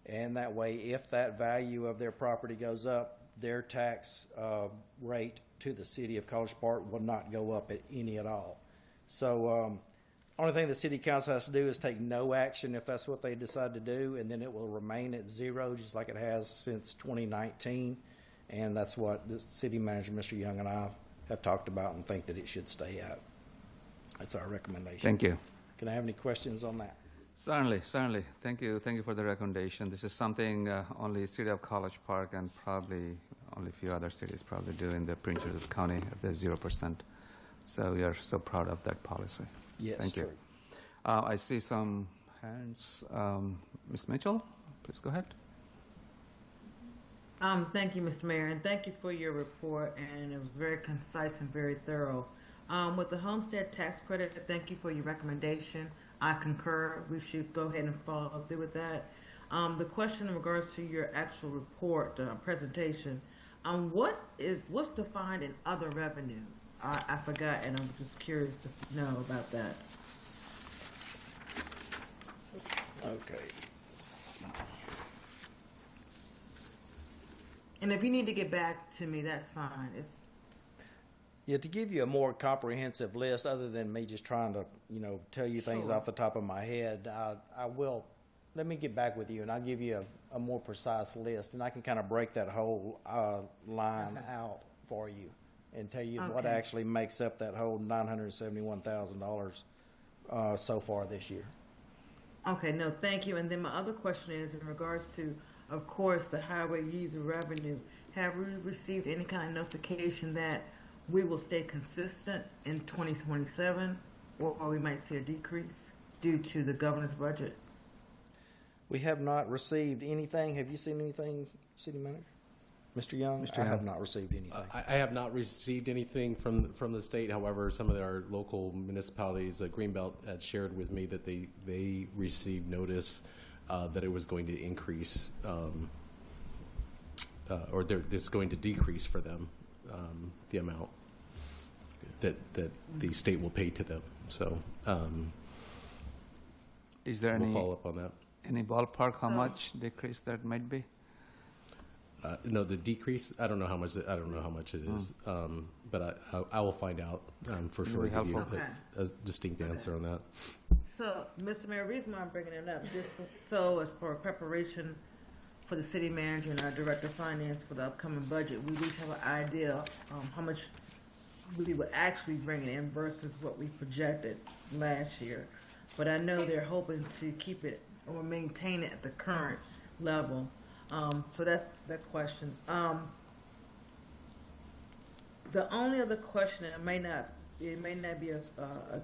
And that way, if that value of their property goes up, their tax rate to the city of College Park will not go up at all. So only thing the city council has to do is take no action if that's what they decide to do, and then it will remain at 0 just like it has since 2019. And that's what the city manager, Mr. Young, and I have talked about and think that it should stay at. That's our recommendation. Thank you. Can I have any questions on that? Certainly. Thank you for the recommendation. This is something only City of College Park and probably only a few other cities probably do in the Prince George's County at the 0%. So we are so proud of that policy. Yes, thank you. I see some hands. Ms. Mitchell, please go ahead. Thank you, Mr. Mayor, and thank you for your report, and it was very concise and very thorough. With the homestead tax credit, thank you for your recommendation. I concur. We should go ahead and follow through with that. The question in regards to your actual report, presentation, what's defined in other revenue? I forgot, and I'm just curious to know about that. Okay. And if you need to get back to me, that's fine. Yeah, to give you a more comprehensive list, other than me just trying to, tell you things off the top of my head, I will. Let me get back with you, and I'll give you a more precise list, and I can kind of break that whole line out for you and tell you what actually makes up that whole $971,000 so far this year. Okay, no, thank you. And then my other question is in regards to, of course, the highway user revenue. Have we received any kind of notification that we will stay consistent in 2027, or we might see a decrease due to the governor's budget? We have not received anything. Have you seen anything, City Manager? Mr. Young? Mr. I Young. have not received anything. I have not received anything from the state. However, some of our local municipalities, Greenbelt, had shared with me that they received notice that it was going to increase, or there's going to decrease for them the amount that the state will pay to them. So, Is there we'll any follow up on that. any ballpark how much decrease that might be? No, the decrease. I don't know how much. I don't know how much it is, but I will find out for sure. Very Give you helpful. a distinct answer on that. So, Mr. Mayor, the reason why I'm bringing it up, just so as for preparation for the city manager and our director of finance for the upcoming budget, we at least have an idea how much we would actually bring in versus what we projected last year. But I know they're hoping to keep it or maintain it at the current level. So that's that question. The only other question, and it may not be a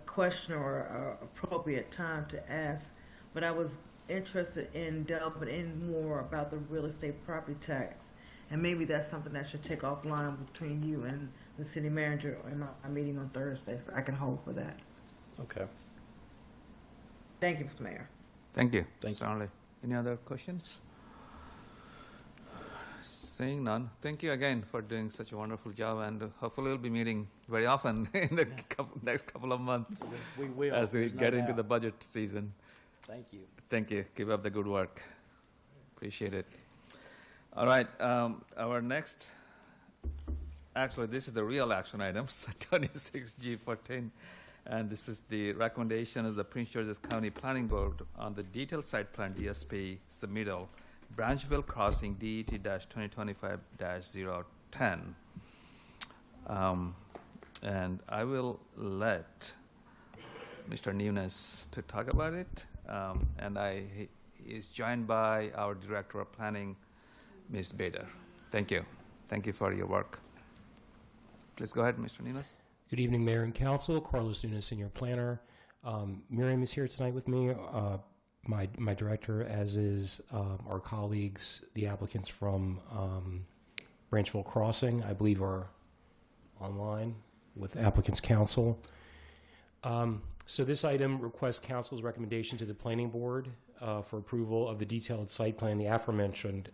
question or a appropriate time to ask, but I was interested in delving in more about the real estate property tax, and maybe that's something that should take offline between you and the city manager in our meeting on Thursday, so I can hold for that. Okay. Thank you, Mr. Mayor. Thank you. Thank you. Stanley. Any other questions? Seeing none, thank you again for doing such a wonderful job, and hopefully we'll be meeting very often in the next couple of months We will. as we There's no get into doubt. the budget season. Thank you. Thank you. Keep up the good work. Appreciate it. All right, our next, actually, this is the real action items, 26G14, and this is the recommendation of the Prince George's County Planning Board on the detailed site plan DSP submittal, Branchville Crossing DET-2025-010. And I will let Mr. Nunes to talk about it, and he is joined by our Director of Planning, Ms. Bader. Thank you. Thank you for your work. Please go ahead, Mr. Nunes. Good evening, Mayor and Council. Carlos Nunes, Senior Planner. Miriam is here tonight with me, my director, as is our colleagues, the applicants from Branchville Crossing, I believe are online with Applicants Council. So this item requests Council's recommendation to the Planning Board for approval of the detailed site plan, the aforementioned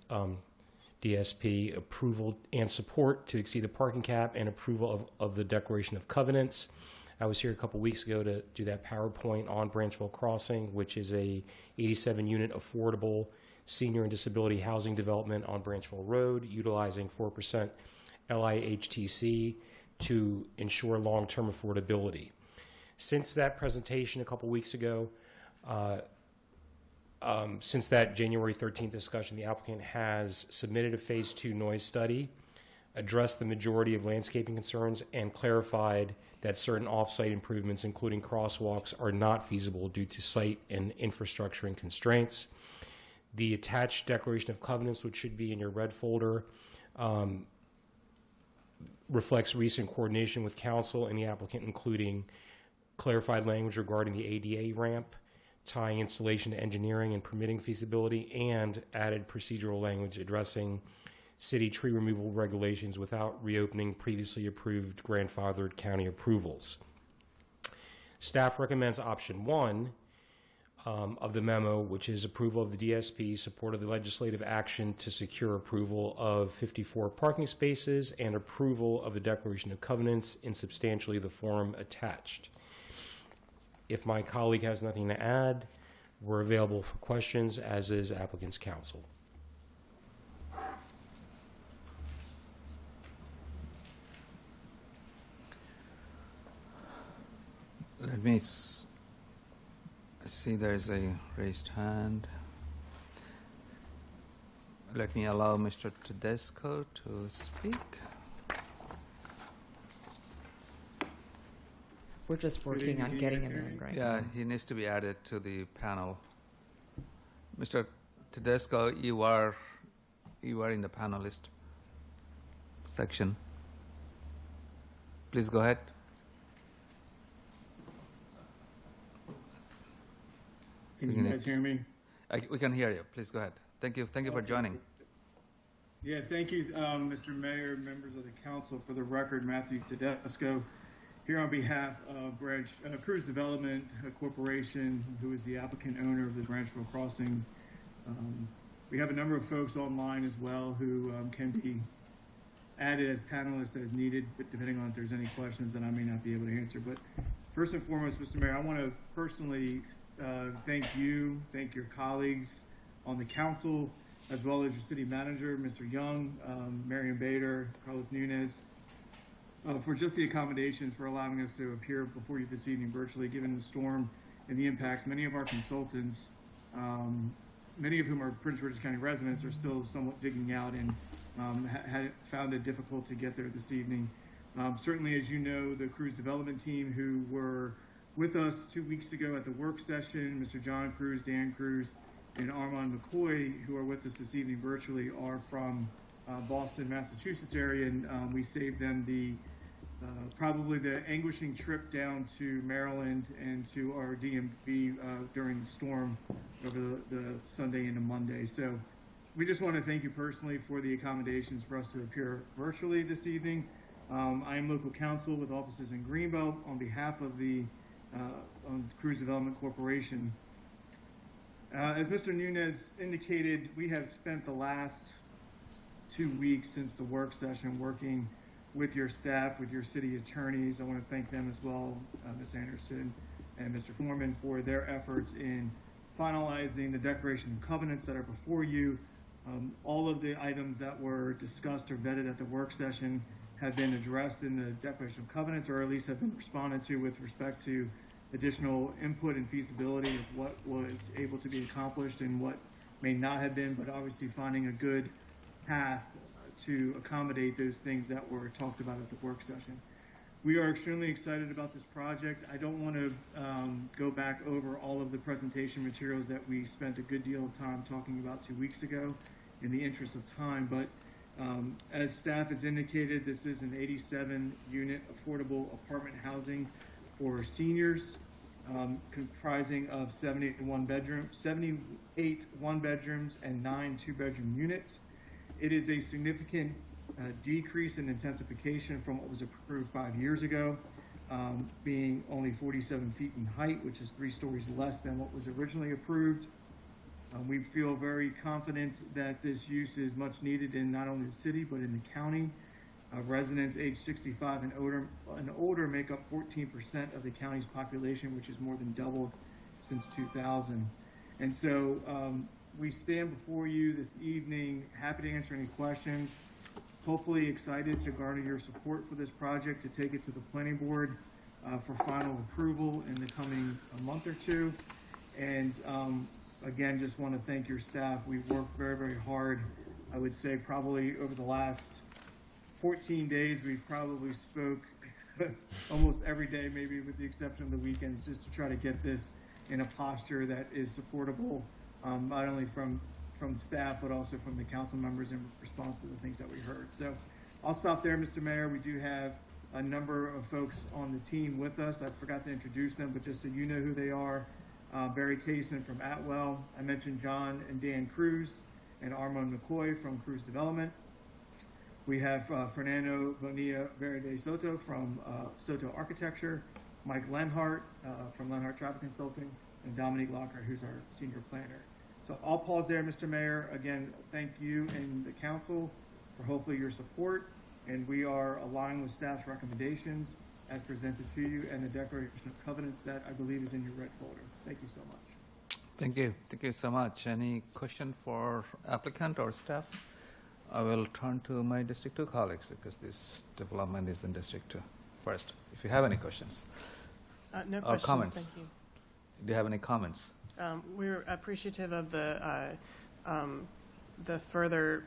DSP, approval and support to exceed the parking cap, and approval of the Declaration of Covenants. I was here a couple weeks ago to do that PowerPoint on Branchville Crossing, which is a 87-unit affordable senior and disability housing development on Branchville Road, utilizing 4% LIHTC to ensure long-term affordability. Since that presentation a couple weeks ago, since that January 13th discussion, the applicant has submitted a Phase 2 noise study, addressed the majority of landscaping concerns, and clarified that certain off-site improvements, including crosswalks, are not feasible due to site and infrastructure and constraints. The attached Declaration of Covenants, which should be in your red folder, reflects recent coordination with Council and the applicant, including clarified language regarding the ADA ramp, tying installation to engineering and permitting feasibility, and added procedural language addressing city tree removal regulations without reopening previously approved grandfathered county approvals. Staff recommends option 1 of the memo, which is approval of the DSP, support of the legislative action to secure approval of 54 parking spaces, and approval of the Declaration of Covenants in substantially the form attached. If my colleague has nothing to add, we're available for questions, as is Applicants Council. Let me see, there's a raised hand. Let me allow Mr. Tedesco to speak. We're just working on getting him in right Yeah, now. he needs to be added to the panel. Mr. Tedesco, you are in the panelist section. Please go ahead. Can you guys hear me? We can hear you. Please go ahead. Thank you for joining. Yeah, thank you, Mr. Mayor, members of the council. For the record, Matthew Tedesco, here on behalf of Cruise Development Corporation, who is the applicant owner of the Branchville Crossing. We have a number of folks online as well who can be added as panelists as needed, but depending on if there's any questions that I may not be able to answer. But first and foremost, Mr. Mayor, I want to personally thank your colleagues on the council, as well as your city manager, Mr. Young, Marion Bader, Carlos Nunez, for just the accommodations, for allowing us to appear before you this evening virtually, given the storm and the impacts. Many of our consultants, many of whom are Prince George's County residents, are still somewhat digging out and had found it difficult to get there this evening. Certainly, as you know, the Cruise Development team who were with us 2 weeks ago at the work session, Mr. John Cruz, Dan Cruz, and Armand McCoy, who are with us this evening virtually, are from Boston, Massachusetts area, and we saved them probably the anguishing trip down to Maryland and to our DMV during the storm over the Sunday into Monday. So we just want to thank you personally for the accommodations for us to appear virtually this evening. I am local counsel with offices in Greenbelt on behalf of the Cruise Development Corporation. As Mr. Nunez indicated, we have spent the last 2 weeks since the work session working with your staff, with your city attorneys. I want to thank them as well, Ms. Anderson and Mr. Foreman, for their efforts in finalizing the declaration of covenants that are before you. All of the items that were discussed or vetted at the work session have been addressed in the declaration of covenants, or at least have been responded to with respect to additional input and feasibility of what was able to be accomplished and what may not have been, but obviously finding a good path to accommodate those things that were talked about at the work session. We are extremely excited about this project. I don't want to go back over all of the presentation materials that we spent a good deal of time talking about 2 weeks ago in the interest of time, but as staff has indicated, this is an 87-unit affordable apartment housing for seniors, comprising of 78 one-bedrooms and 9 two-bedroom units. It is a significant decrease in intensification from what was approved 5 years ago, being only 47 feet in height, which is 3 stories less than what was originally approved. We feel very confident that this use is much needed in not only the city, but in the county. Residents age 65 and older make up 14% of the county's population, which is more than doubled since 2000. And so we stand before you this evening, happy to answer any questions, hopefully excited to garner your support for this project, to take it to the planning board for final approval in the coming month or two. And again, just want to thank your staff. We've worked very, very hard. I would say probably over the last 14 days, we've probably spoke almost every day, maybe with the exception of the weekends, just to try to get this in a posture that is supportable, not only from staff, but also from the council members in response to the things that we heard. So I'll stop there, Mr. Mayor. We do have a number of folks on the team with us. I forgot to introduce them, but just so you know who they are. Barry Kaysen from Atwell. I mentioned John and Dan Cruz and Armand McCoy from Cruise Development. We have Fernando Bonilla Verde Soto from Soto Architecture, Mike Lenhart from Lenhart Traffic Consulting, and Dominique Locker, who's our senior planner. So I'll pause there, Mr. Mayor. Again, thank you and the council for hopefully your support, and we are aligned with staff's recommendations as presented to you and the declaration of covenants that I believe is in your red folder. Thank you so much. Thank you. Thank you so much. Any question for applicant or staff? I will turn to my District 2 colleagues because this development is in District 2 first. If you have any questions. No or questions, comments. thank you. Do you have any comments? We're appreciative of the further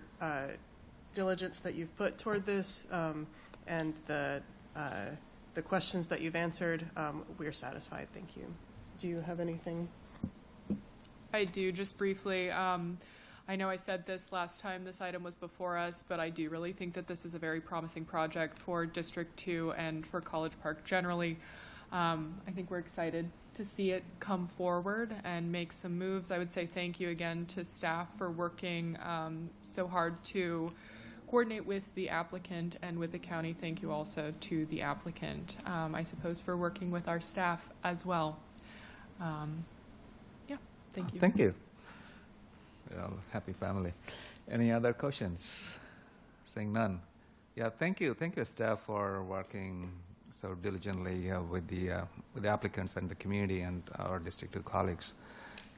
diligence that you've put toward this and the questions that you've answered. We're satisfied. Thank you. Do you have anything? I do, just briefly. I know I said this last time this item was before us, but I do really think that this is a very promising project for District 2 and for College Park generally. I think we're excited to see it come forward and make some moves. I would say thank you again to staff for working so hard to coordinate with the applicant and with the county. Thank you also to the applicant, I suppose, for working with our staff as well. Yeah, thank you. Thank you. We're all a happy family. Any other questions? Saying none. Yeah, thank you. Thank you, staff, for working so diligently with the applicants and the community and our District 2 colleagues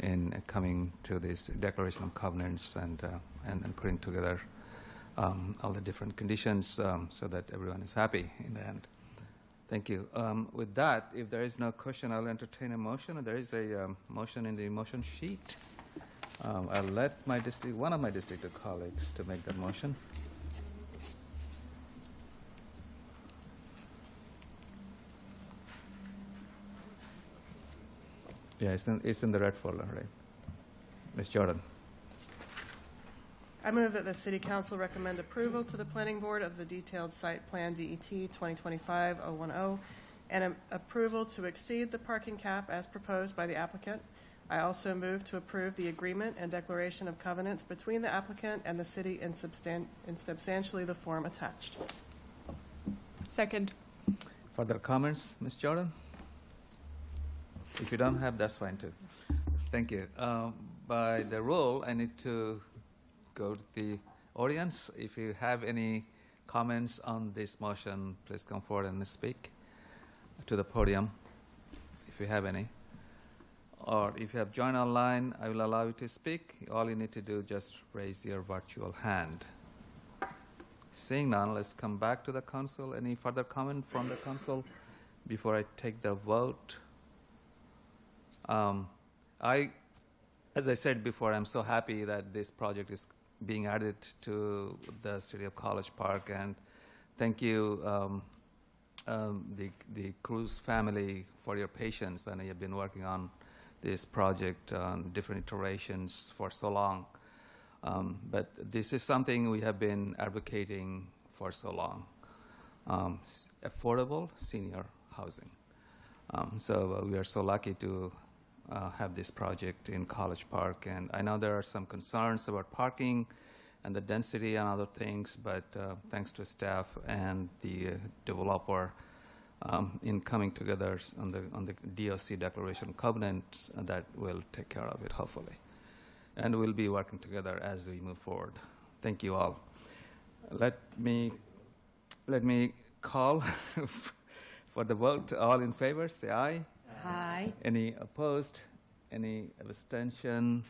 in coming to this declaration of covenants and putting together all the different conditions so that everyone is happy in the end. Thank you. With that, if there is no question, I'll entertain a motion. There is a motion in the motion sheet. I'll let one of my District 2 colleagues to make that motion. Yeah, it's in the red folder, right? Ms. Jordan. I move that the City Council recommend approval to the Planning Board of the detailed site plan DET 2025-010 and approval to exceed the parking cap as proposed by the applicant. I also move to approve the agreement and declaration of covenants between the applicant and the city in substantially the form attached. Second. Further comments, Ms. Jordan? If you don't have, that's fine too. Thank you. By the rule, I need to go to the audience. If you have any comments on this motion, please come forward and speak to the podium if you have any. Or if you have joined online, I will allow you to speak. All you need to do is just raise your virtual hand. Seeing none, let's come back to the council. Any further comment from the council before I take the vote? As I said before, I'm so happy that this project is being added to the City of College Park, and thank you, the Cruz family, for your patience. And you have been working on this project on different iterations for so long. But this is something we have been advocating for so long, affordable senior housing. So we are so lucky to have this project in College Park. And I know there are some concerns about parking and the density and other things, but thanks to staff and the developer in coming together on the DOC Declaration Covenants, that will take care of it, hopefully. And we'll be working together as we move forward. Thank you all. Let me call for the vote. All in favor, say aye. Aye. Any opposed? Any abstention?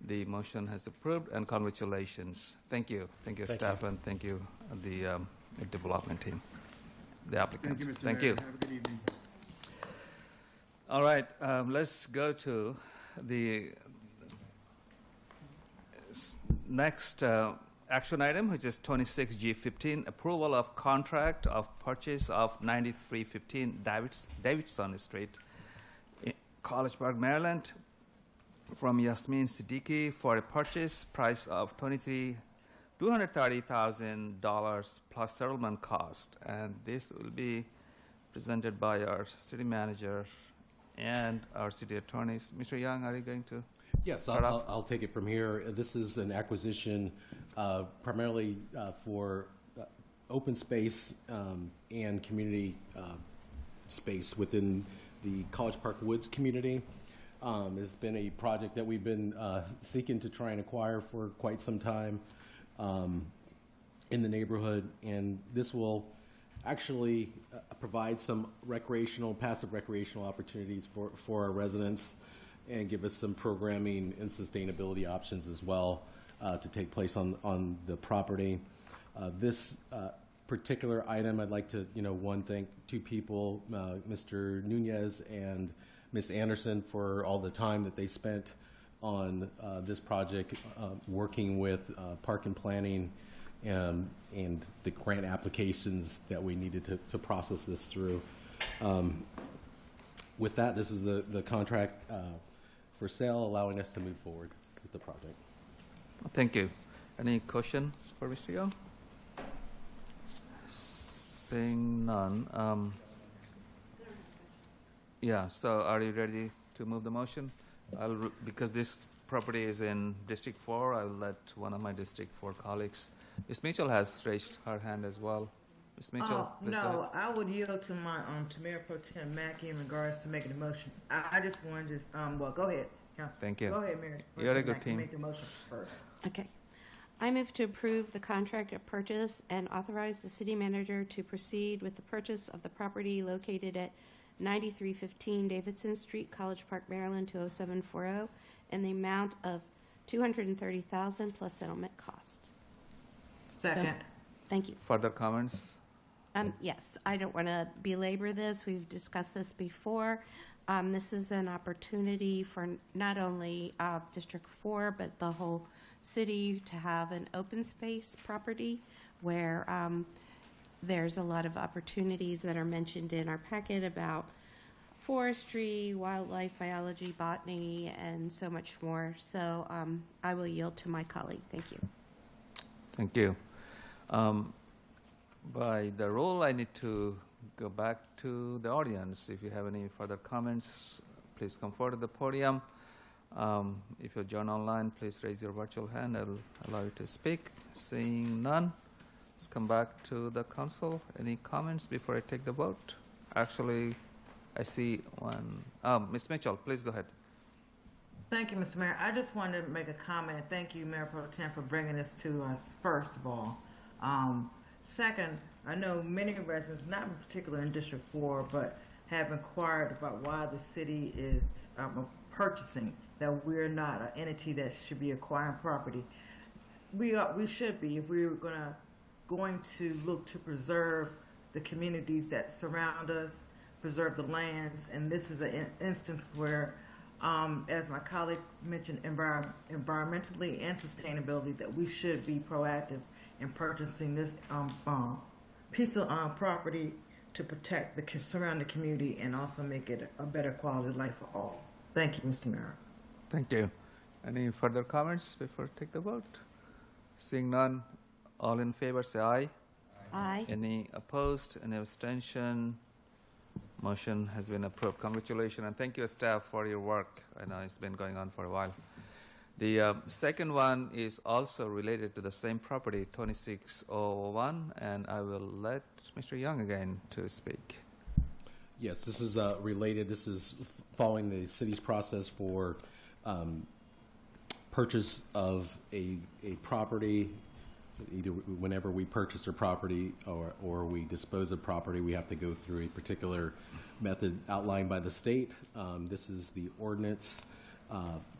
The motion has approved, and congratulations. Thank you. Thank you, staff, and thank you, the development team, the applicant. Thank you, Mr. Thank Mayor. you. Have a good evening. All right, let's go to the next action item, which is 26G15, approval of contract of purchase of 9315 Davidson Street, in College Park, Maryland, from Yasmin Siddiqui for a purchase price of $230,000 plus settlement cost. And this will be presented by our city manager and our city attorneys. Mr. Young, are you going to? Yes, I'll take it from here. This is an acquisition primarily for open space and community space within the College Park Woods community. It's been a project that we've been seeking to try and acquire for quite some time in the neighborhood, and this will actually provide some passive recreational opportunities for our residents, and give us some programming and sustainability options as well to take place on the property. This particular item, I'd like to, thank two people, Mr. Nunez and Ms. Anderson, for all the time that they spent on this project, working with park and planning and the grant applications that we needed to process this through. With that, this is the contract for sale, allowing us to move forward with the project. Thank you. Any question for Mr. Young? Seeing none. Yeah, so are you ready to move the motion? Because this property is in District 4, I will let one of my District 4 colleagues. Ms. Mitchell has raised her hand as well. Ms. Mitchell, please go ahead. No, I would yield to my to Mayor Pro Tem Mackey in regards to making the motion. I just wanted to well, go ahead, Council. Thank you. Go ahead, Mayor. You're a good team. Make the motion first. Okay. I move to approve the contract of purchase and authorize the city manager to proceed with the purchase of the property located at 9315 Davidson Street, College Park, Maryland 20740, in the amount of $230,000 plus settlement cost. Second. So, thank you. Further comments? Yes, I don't want to belabor this. We've discussed this before. This is an opportunity for not only District 4, but the whole city to have an open space property where there's a lot of opportunities that are mentioned in our packet about forestry, wildlife, biology, botany, and so much more. So I will yield to my colleague. Thank you. Thank you. By the rule, I need to go back to the audience. If you have any further comments, please come forward to the podium. If you join online, please raise your virtual hand. I'll allow you to speak. Seeing none, let's come back to the council. Any comments before I take the vote? Actually, I see one. Ms. Mitchell, please go ahead. Thank you, Mr. Mayor. I just wanted to make a comment. Thank you, Mayor Pro Tem, for bringing this to us, first of all. Second, I know many residents, not in particular in District 4, but have inquired about why the city is purchasing, that we're not an entity that should be acquiring property. We should be, if we're going to look to preserve the communities that surround us, preserve the lands, and this is an instance where, as my colleague mentioned, environmentally and sustainability, that we should be proactive in purchasing this piece of property to protect the surrounding community and also make it a better quality of life for all. Thank you, Mr. Mayor. Thank you. Any further comments before I take the vote? Seeing none, all in favor say aye. Aye. Any opposed? Any abstention? Motion has been approved. Congratulations, and thank you, staff, for your work. I know it's been going on for a while. The second one is also related to the same property, 26001, and I will let Mr. Young again to speak. Yes, this is related. This is following the city's process for purchase of a property. Either whenever we purchase a property or we dispose of property, we have to go through a particular method outlined by the state. This is the ordinance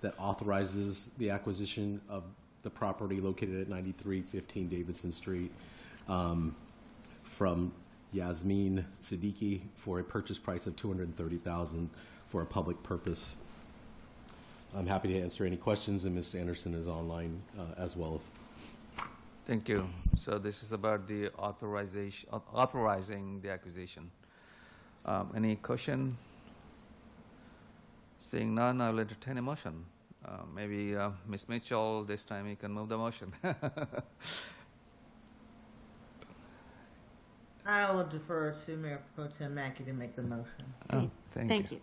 that authorizes the acquisition of the property located at 9315 Davidson Street from Yasmin Siddiqui for a purchase price of $230,000 for a public purpose. I'm happy to answer any questions, and Ms. Anderson is online as well. Thank you. So this is about the authorizing the acquisition. Any question? Seeing none, I'll entertain a motion. Maybe Ms. Mitchell, this time you can move the motion. I will defer to Mayor Pro Tem Mackey to make the motion. Oh, thank you.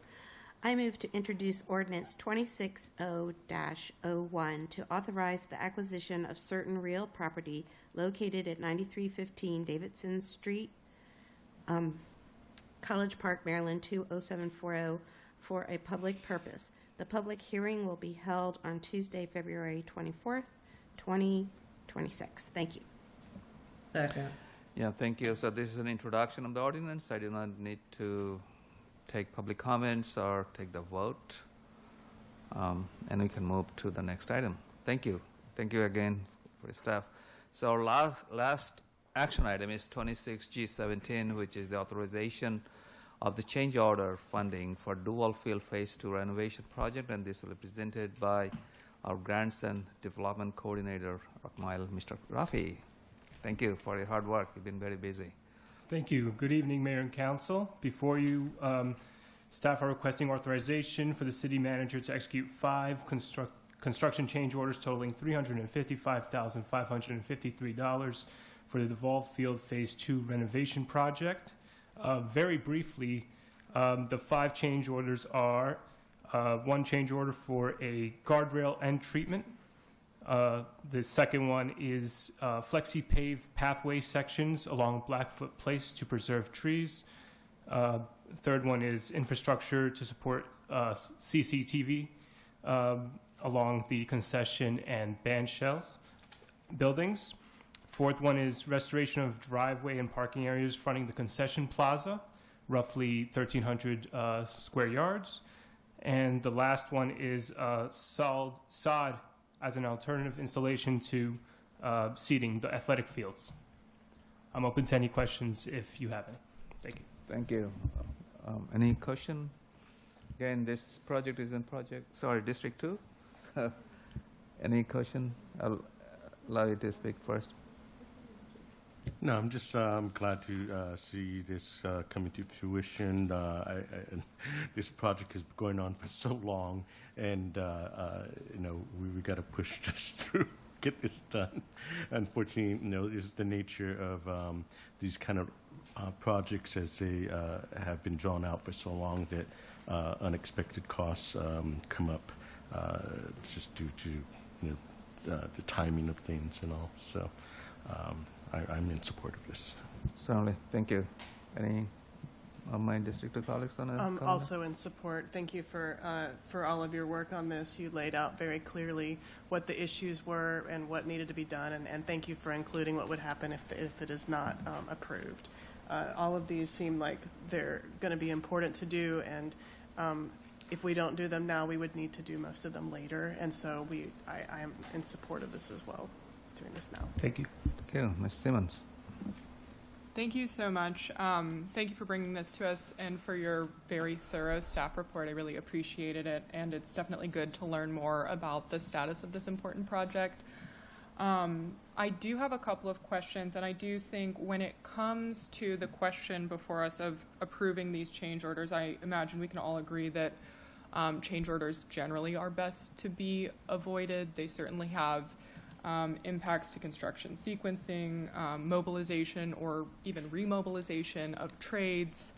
I move to introduce ordinance 260-01 to authorize the acquisition of certain real property located at 9315 Davidson Street, College Park, Maryland 20740 for a public purpose. The public hearing will be held on Tuesday, February 24th, 2026. Thank you. Second. Yeah, thank you. So this is an introduction of the ordinance. I do not need to take public comments or take the vote. And we can move to the next item. Thank you. Thank you again for your staff. So our last action item is 26G17, which is the authorization of the change order funding for Dual Field Phase 2 renovation project, and this will be presented by our Grants and Development Coordinator, Rockmile, Mr. Rafi. Thank you for your hard work. You've been very busy. Thank you. Good evening, Mayor and Council. Before you Staff are requesting authorization for the city manager to execute 5 construction change orders totaling $355,553 for the Duval Field Phase 2 renovation project. Very briefly, the 5 change orders are 1 change order for a guardrail end treatment. The second one is flexi-pave pathway sections along Blackfoot Place to preserve trees. Third one is infrastructure to support CCTV along the concession and band shells buildings. Fourth one is restoration of driveway and parking areas fronting the concession plaza, roughly 1,300 square yards. And the last one is sod as an alternative installation to seating the athletic fields. I'm open to any questions if you have any. Thank you. Thank you. Any question? Again, this project is in District 2. So, any question? I'll allow you to speak first. No, I'm just glad to see this coming to fruition. This project has been going on for so long, and we got to push this through, get this done. Unfortunately, it's the nature of these kind of projects as they have been drawn out for so long that unexpected costs come up just due to the timing of things and all. So. I'm in support of this. Certainly. Thank you. Any of my District 2 colleagues on it? Also in support. Thank you for all of your work on this. You laid out very clearly what the issues were and what needed to be done, and thank you for including what would happen if it is not approved. All of these seem like they're going to be important to do, and if we don't do them now, we would need to do most of them later, and so I am in support of this as well. Doing this now. Thank you. Thank you. Ms. Simmons. Thank you so much. Thank you for bringing this to us and for your very thorough staff report. I really appreciated it, and it's definitely good to learn more about the status of this important project. I do have a couple of questions, and I do think when it comes to the question before us of approving these change orders, I imagine we can all agree that change orders generally are best to be avoided. They certainly have impacts to construction sequencing, mobilization or even remobilization of trades,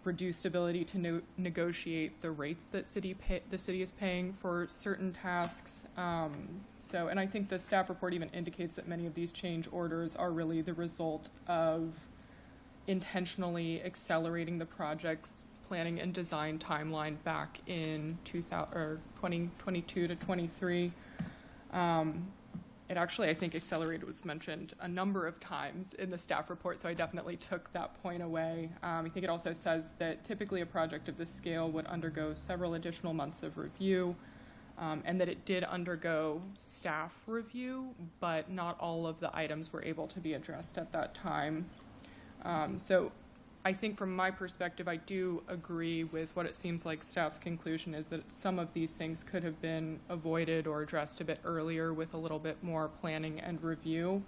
reduced ability to negotiate the rates that the city is paying for certain tasks. And I think the staff report even indicates that many of these change orders are really the result of intentionally accelerating the project's planning and design timeline back in 2022 to 23. It actually, I think, accelerated was mentioned a number of times in the staff report, so I definitely took that point away. I think it also says that typically a project of this scale would undergo several additional months of review, and that it did undergo staff review, but not all of the items were able to be addressed at that time. So I think from my perspective, I do agree with what it seems like staff's conclusion is that some of these things could have been avoided or addressed a bit earlier with a little bit more planning and review.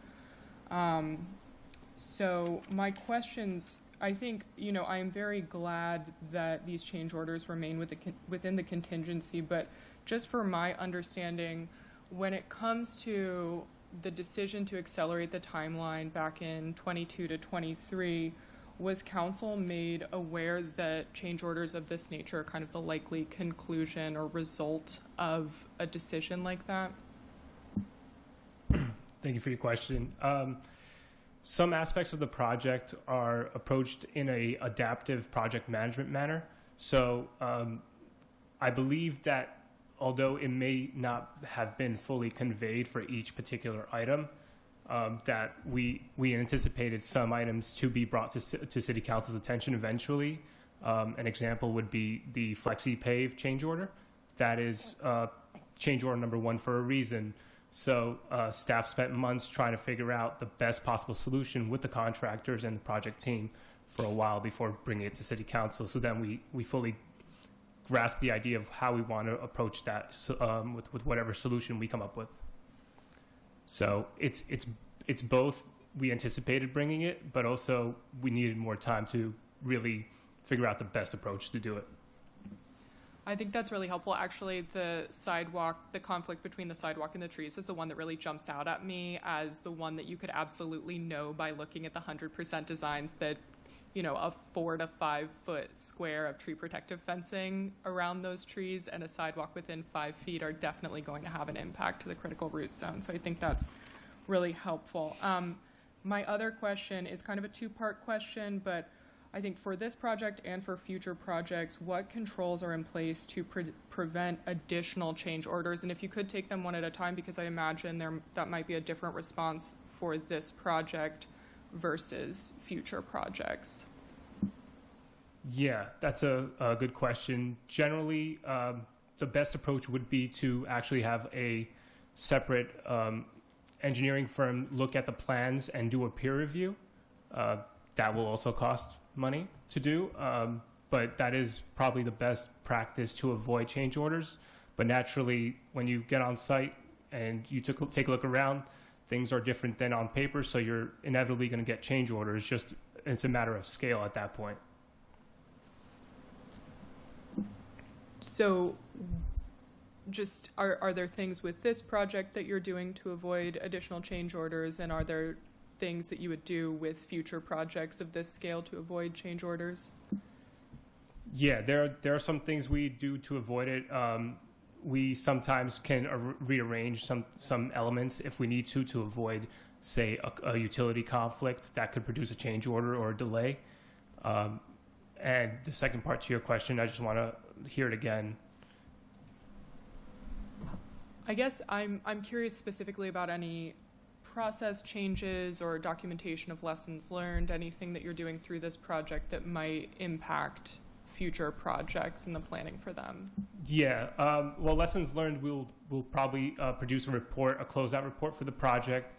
So my questions, I think, I am very glad that these change orders remain within the contingency, but just for my understanding, when it comes to the decision to accelerate the timeline back in 22 to 23, was council made aware that change orders of this nature are kind of the likely conclusion or result of a decision like that? Thank you for your question. Some aspects of the project are approached in an adaptive project management manner. So I believe that although it may not have been fully conveyed for each particular item, that we anticipated some items to be brought to City Council's attention eventually. An example would be the FlexiPave change order. That is change order number 1 for a reason. So staff spent months trying to figure out the best possible solution with the contractors and the project team for a while before bringing it to City Council. So then we fully grasp the idea of how we want to approach that with whatever solution we come up with. So it's both. We anticipated bringing it, but also we needed more time to really figure out the best approach to do it. I think that's really helpful. Actually, the sidewalk, the conflict between the sidewalk and the trees is the one that really jumps out at me as the one that you could absolutely know by looking at the 100% designs that, you know, a 4 to 5 foot square of tree protective fencing around those trees and a sidewalk within 5 feet are definitely going to have an impact to the critical root zone. So I think that's really helpful. My other question is kind of a two-part question, but I think for this project and for future projects, what controls are in place to prevent additional change orders? And if you could take them one at a time, because I imagine that might be a different response for this project versus future projects. Yeah, that's a good question. Generally, the best approach would be to actually have a separate engineering firm look at the plans and do a peer review. That will also cost money to do, but that is probably the best practice to avoid change orders. But naturally, when you get on site and you take a look around, things are different than on paper, so you're inevitably going to get change orders. Just it's a matter of scale at that point. So just are there things with this project that you're doing to avoid additional change orders, and are there things that you would do with future projects of this scale to avoid change orders? Yeah, there are some things we do to avoid it. We sometimes can rearrange some elements if we need to avoid, say, a utility conflict that could produce a change order or a delay. And the second part to your question, I just want to hear it again. I guess I'm curious specifically about any process changes or documentation of lessons learned, anything that you're doing through this project that might impact future projects and the planning for them. Yeah, well, lessons learned, we'll probably produce a report, a closeout report for the project.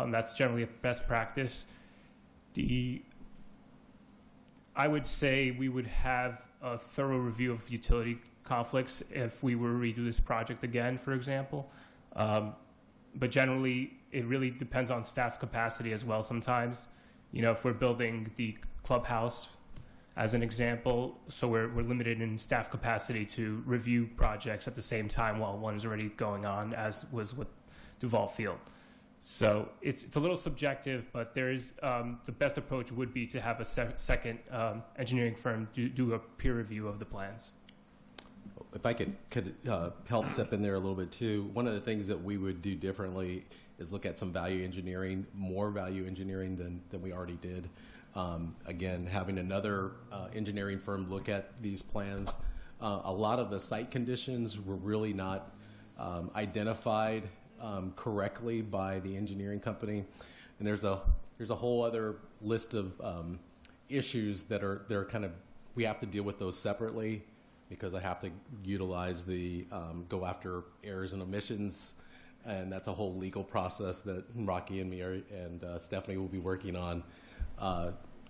That's generally a best practice. I would say we would have a thorough review of utility conflicts if we were to redo this project again, for example. But generally, it really depends on staff capacity as well sometimes. You know, if we're building the clubhouse, as an example, so we're limited in staff capacity to review projects at the same time while one is already going on, as was with Duval Field. So it's a little subjective, but there is the best approach would be to have a second engineering firm do a peer review of the plans. If I could help step in there a little bit too, one of the things that we would do differently is look at some value engineering, more value engineering than we already did. Again, having another engineering firm look at these plans. A lot of the site conditions were really not identified correctly by the engineering company, and there's a whole other list of issues that are kind of, we have to deal with those separately, because I have to utilize the go after errors and omissions, and that's a whole legal process that Rocky and me and Stephanie will be working on.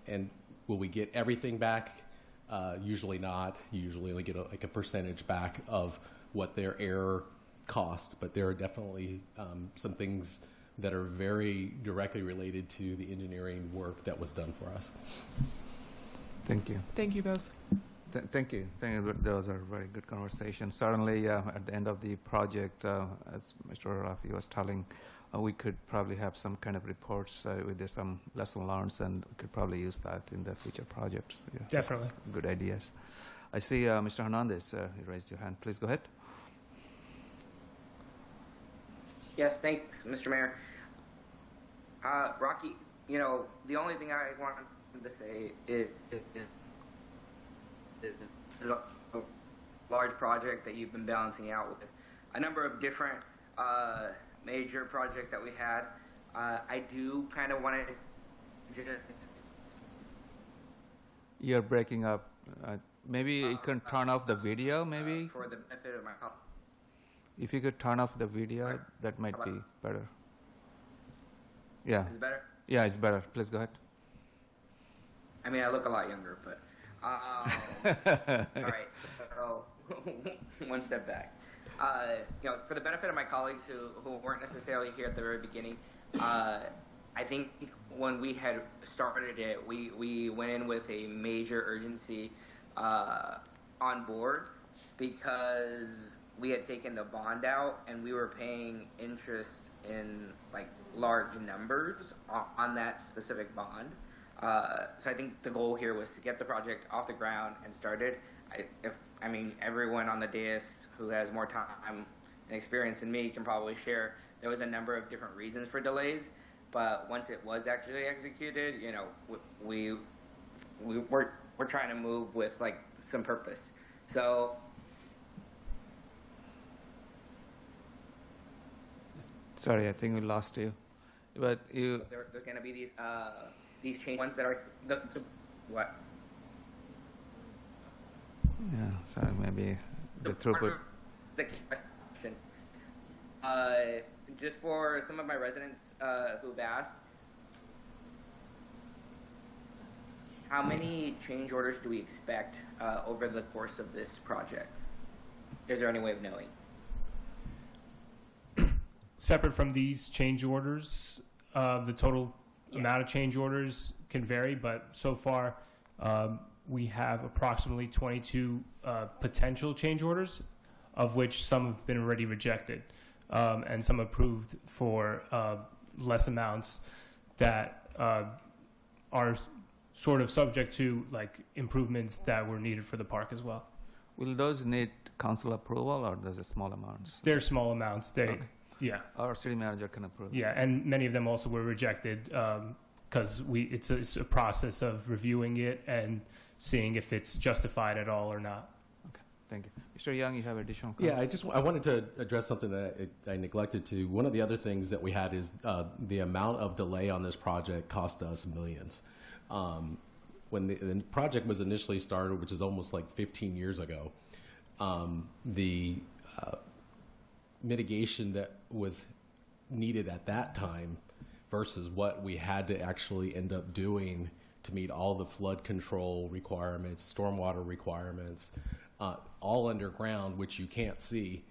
And will we get everything back? Usually not. You usually only get a percentage back of what their error cost, but there are definitely some things that are very directly related to the engineering work that was done for us. Thank you. Thank you both. Thank you. Those are very good conversations. Certainly, at the end of the project, as Mr. Rafi was telling, we could probably have some kind of reports with some lesson learned, and we could probably use that in the future projects. Yeah, definitely. Good ideas. I see Mr. Hernandez, you raised your hand. Please go ahead. Yes, thanks, Mr. Mayor. Rocky, you know, the only thing I wanted to say is a large project that you've been balancing out with a number of different major projects that we had. I do kind of want to just... You're breaking up. Maybe you can turn off the video, maybe? For the benefit of my... If you could turn off the video, that might be better. Yeah. Is it better? Yeah, it's better. Please go ahead. I mean, I look a lot younger, but... all right, so one step back. You know, for the benefit of my colleagues who weren't necessarily here at the very beginning, I think when we had started it, we went in with a major urgency on board because we had taken the bond out and we were paying interest in like large numbers on that specific bond. So I think the goal here was to get the project off the ground and started. I mean, everyone on the dais who has more time and experience than me can probably share. There was a number of different reasons for delays, but once it was actually executed, you know, we're trying to move with like some purpose. So. Sorry, I think we lost you. But you. There's going to be these change ones that are what? Yeah, sorry, maybe the throughput. The question. Just for some of my residents who've asked, how many change orders do we expect over the course of this project? Is there any way of knowing? Separate from these change orders, the total amount of change orders can vary, but so far we have approximately 22 potential change orders, of which some have been already rejected and some approved for less amounts that are sort of subject to like improvements that were needed for the park as well. Will those need council approval, or does it small amounts? They're small amounts. They, okay. Yeah. Our city manager can approve. Yeah, and many of them also were rejected because it's a process of reviewing it and seeing if it's justified at all or not. Okay, thank you. Mr. Young, you have additional comments? Yeah, I wanted to address something that I neglected to. One of the other things that we had is the amount of delay on this project cost us millions. When the project was initially started, which is almost like 15 years ago, the mitigation that was needed at that time versus what we had to actually end up doing to meet all the flood control requirements, stormwater requirements, all underground, which you can't see,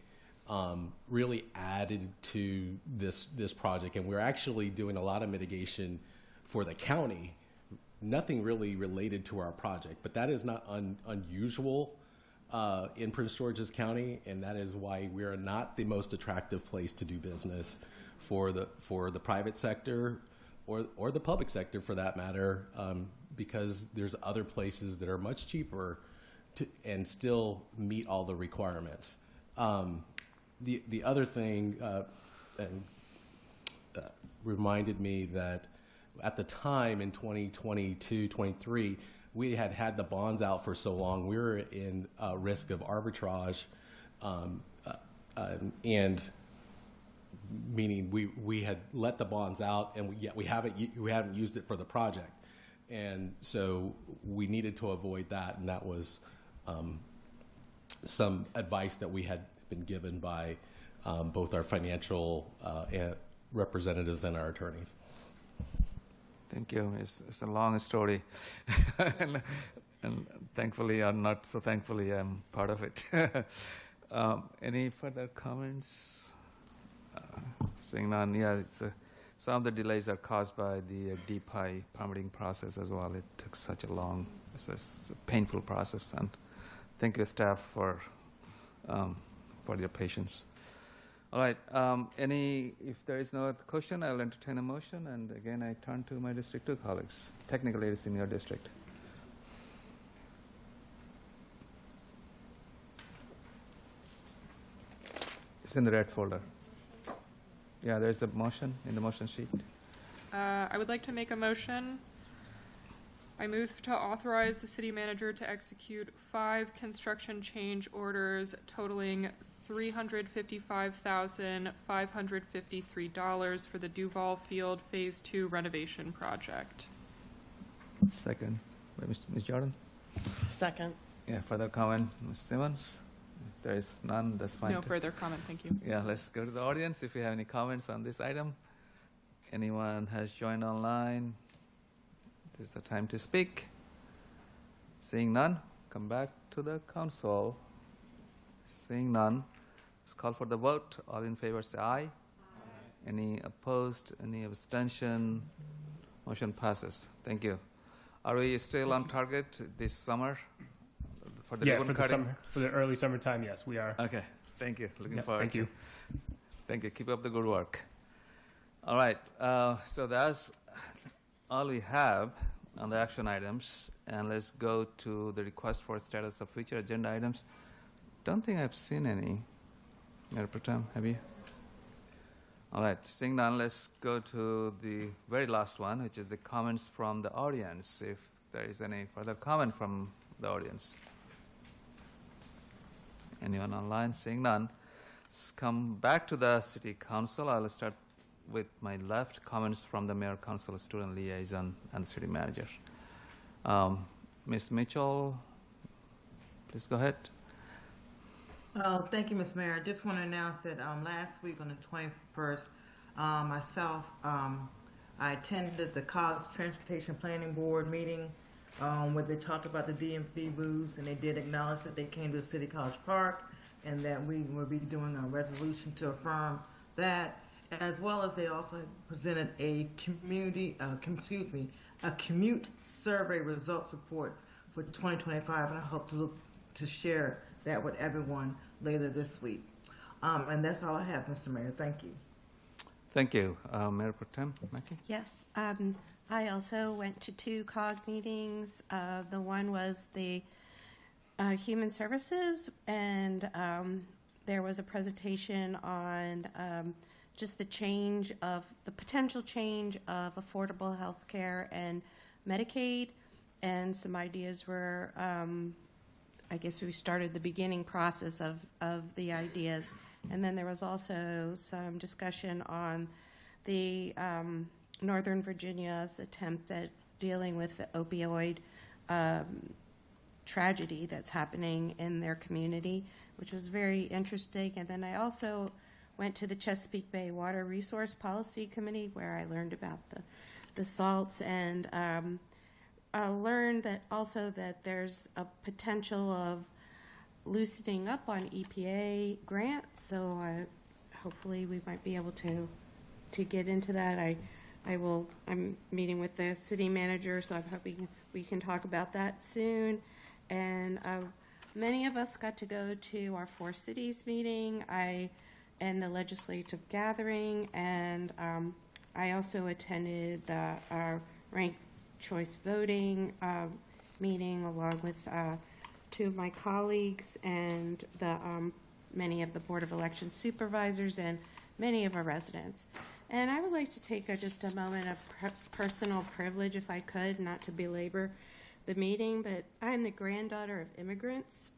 really added to this project. And we're actually doing a lot of mitigation for the county, nothing really related to our project, but that is not unusual in Prince George's County, and that is why we are not the most attractive place to do business for the private sector or the public sector for that matter, because there's other places that are much cheaper and still meet all the requirements. The other thing reminded me that at the time in 2022, 23, we had the bonds out for so long, we were in risk of arbitrage, and meaning we had let the bonds out, and yet we haven't used it for the project, and so we needed to avoid that, and that was some advice that we had been given by both our financial representatives and our attorneys. Thank you. It's a long story, and thankfully, or not so thankfully, I'm part of it. Any further comments? Seeing none, yeah, some of the delays are caused by the DPI permitting process as well. It took such a long, it's a painful process, and thank you, staff, for your patience. All right. If there is no other question, I'll entertain a motion. And again, I turn to my District 2 colleagues. Technically, it's in your district. It's in the red folder. Yeah, there's a motion in the motion sheet. I would like to make a motion. I move to authorize the city manager to execute 5 construction change orders totaling $355,553 for the Duval Field Phase 2 renovation project. Second by Ms. Jordan. Second. Yeah, further comment, Ms. Simmons? If there is none, that's fine. No further comment, thank you. Yeah, let's go to the audience if you have any comments on this item. Anyone has joined online? This is the time to speak. Seeing none, come back to the council. Seeing none, let's call for the vote. All in favor say aye. Aye. Any opposed? Any abstention? Motion passes. Thank you. Are we still on target this summer for the Yeah, ribbon for the cutting? summer, for the early summertime, yes, we are. Okay, thank you. Looking Yep, forward. thank you. Thank you. Keep up the good work. All right, so that's all we have on the action items, and let's go to the request for status of future agenda items. Don't think I've seen any. Mayor Pro Tem, have you? All right, seeing none, let's go to the very last one, which is the comments from the audience, if there is any further comment from the audience. Anyone online? Seeing none. Let's come back to the City Council. I'll start with my left, comments from the Mayor, Council, Student Liaison, and the City Manager. Ms. Mitchell, please go ahead. Oh, thank you, Ms. Mayor. I just want to announce that last week on the 21st, myself, I attended the College Transportation Planning Board meeting where they talked about the DMV booths, and they did acknowledge that they came to City College Park and that we will be doing a resolution to affirm that, as well as they also presented a a commute survey results report for 2025, and I hope to share that with everyone later this week. And that's all I have, Mr. Mayor. Thank you. Thank you. Mayor Pro Tem Mackey? Yes, I also went to 2 COG meetings. The one was the Human Services, and there was a presentation on just the potential change of affordable health care and Medicaid, and some ideas were, I guess we started the beginning process of the ideas. And then there was also some discussion on the Northern Virginia's attempt at dealing with the opioid tragedy that's happening in their community, which was very interesting. And then I also went to the Chesapeake Bay Water Resource Policy Committee, where I learned about the salts, and I learned that also that there's a potential of loosening up on EPA grants, so hopefully we might be able to get into that. I'm meeting with the city manager, so I'm hoping we can talk about that soon. And many of us got to go to our 4 cities meeting and the legislative gathering, and I also attended our ranked choice voting meeting along with 2 of my colleagues and many of the Board of Election supervisors and many of our residents. And I would like to take just a moment of personal privilege, if I could, not to belabor the meeting, but I'm the granddaughter of immigrants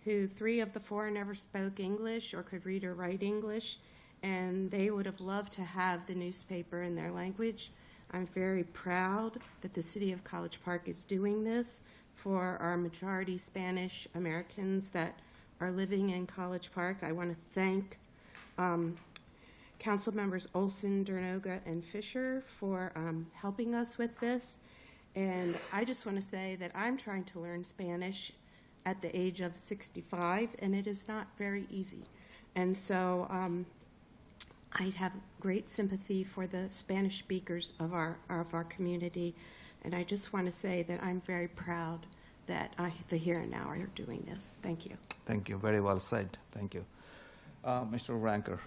who 3 of the 4 never spoke English or could read or write English, and they would have loved to have the newspaper in their language. I'm very proud that the City of College Park is doing this for our majority Spanish Americans that are living in College Park. I want to thank Council Members Olson, Dernoga, and Fisher for helping us with this. And I just want to say that I'm trying to learn Spanish at the age of 65, and it is not very easy. And so I have great sympathy for the Spanish speakers of our community, and I just want to say that I'm very proud that the Here and Now are doing this. Thank you. Thank you. Very well said. Thank you. Mr. Ranker.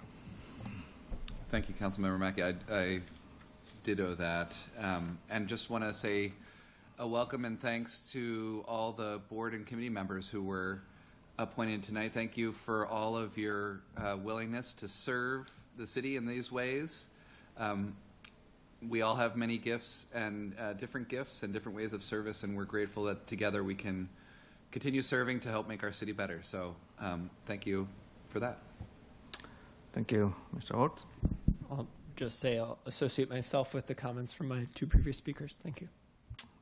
Thank you, Councilmember Mackey. I ditto that. And just want to say a welcome and thanks to all the board and committee members who were appointed tonight. Thank you for all of your willingness to serve the city in these ways. We all have many gifts and different gifts and different ways of service, and we're grateful that together we can continue serving to help make our city better. So thank you for that. Thank you. Mr. Oates? I'll just say I'll associate myself with the comments from my 2 previous speakers. Thank you.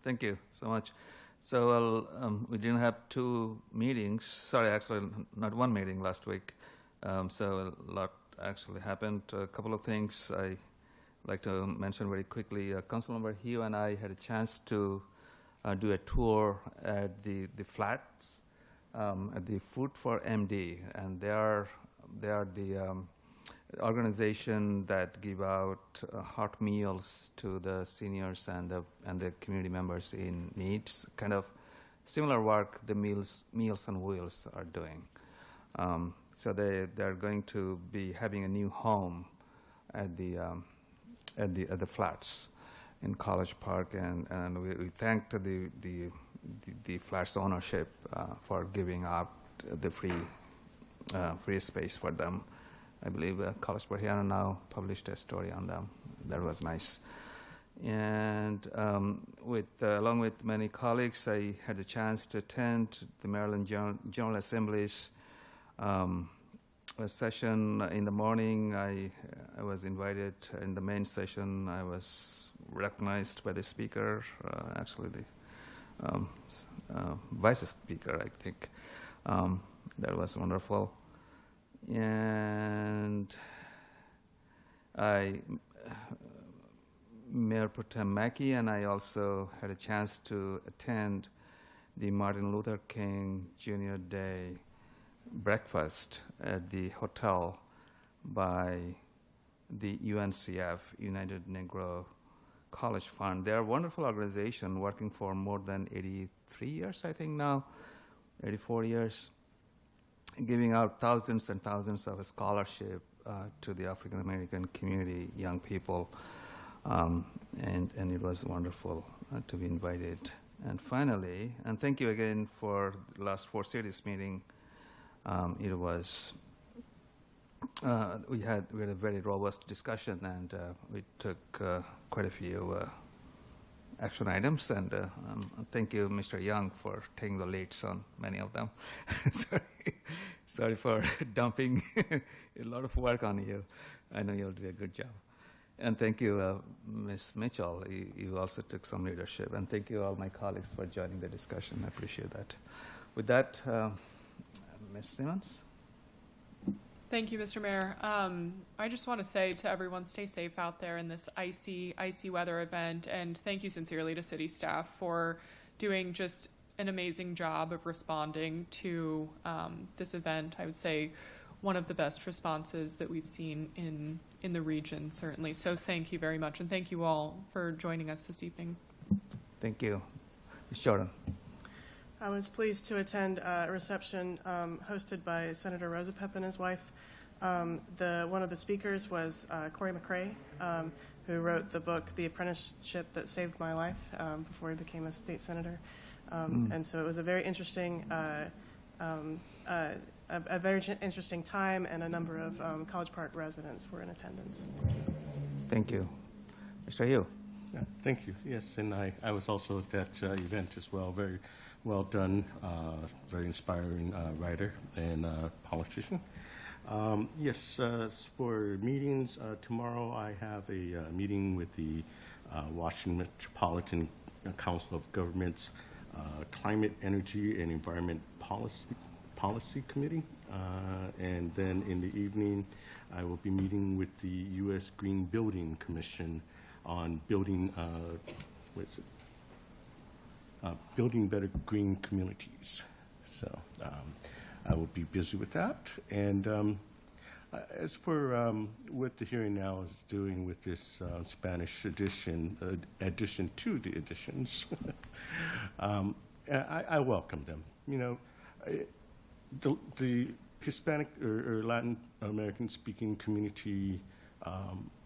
Thank you so much. So we didn't have 2 meetings. Sorry, actually, not 1 meeting last week. So a lot actually happened. A couple of things I like to mention very quickly. Councilmember Hugh and I had a chance to do a tour at the flats at the Food for MD, and they are the organization that give out hot meals to the seniors and the community members in needs. Kind of similar work the Meals on Wheels are doing. So they're going to be having a new home at the flats in College Park, and we thanked the flats ownership for giving out the free space for them. I believe College Park here now published a story on them. That was nice. And along with many colleagues, I had the chance to attend the Maryland General Assembly's a session in the morning. I was invited in the main session. I was recognized by the speaker, actually the vice speaker, I think. That was wonderful. And Mayor Pro Tem Mackey and I also had a chance to attend the Martin Luther King Jr. Day breakfast at the hotel by the UNCF, United Negro College Fund. They are a wonderful organization working for more than 83 years, I think now, 84 years, giving out thousands and thousands of scholarship to the African American community, young people, and it was wonderful to be invited. And finally, and thank you again for the last Four Cities meeting. It was we had a very robust discussion, and we took quite a few action items. And thank you, Mr. Young, for taking the leads on many of them. Sorry for dumping a lot of work on you. I know you'll do a good job. And thank you, Ms. Mitchell. You also took some leadership. And thank you, all my colleagues, for joining the discussion. I appreciate that. With that, Ms. Simmons? Thank you, Mr. Mayor. I just want to say to everyone, stay safe out there in this icy weather event. And thank you sincerely to city staff for doing just an amazing job of responding to this event. I would say one of the best responses that we've seen in the region, certainly. So thank you very much, and thank you all for joining us this evening. Thank you. Ms. Jordan. I was pleased to attend a reception hosted by Senator Rosa Pepp and his wife. One of the speakers was Corey McRae, who wrote the book "The Apprenticeship That Saved My Life" before he became a state senator. And so it was a very interesting interesting time, and a number of College Park residents were in attendance. Thank you. Mr. Hugh. Yeah, thank you. Yes, and I was also at that event as well. Very well done, very inspiring writer and politician. Yes, for meetings, tomorrow I have a meeting with the Washington Metropolitan Council of Governments Climate, Energy, and Environment Policy Committee. And then in the evening, I will be meeting with the U.S. Green Building Commission on building, building better green communities. So I will be busy with that. And as for what the hearing now is doing with this Spanish addition to the additions, I welcome them. You know, the Hispanic or Latin American speaking community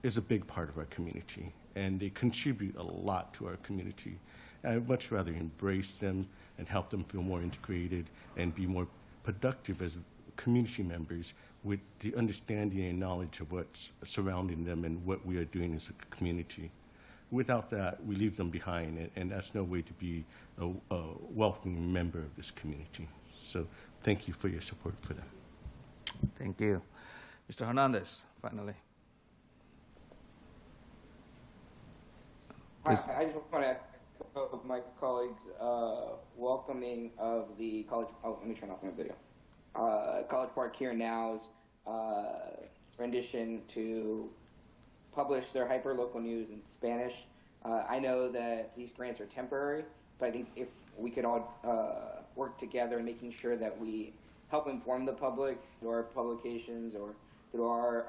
is a big part of our community, and they contribute a lot to our community. I'd much rather embrace them and help them feel more integrated and be more productive as community members with the understanding and knowledge of what's surrounding them and what we are doing as a community. Without that, we leave them behind, and that's no way to be a welcoming member of this community. So thank you for your support for them. Thank you. Mr. Hernandez, finally. I just want to echo my colleagues' welcoming of the college. Oh, let me turn off my video. College Park Here Now's rendition to publish their hyper-local news in Spanish. I know that these grants are temporary, but I think if we could all work together in making sure that we help inform the public through our publications or through our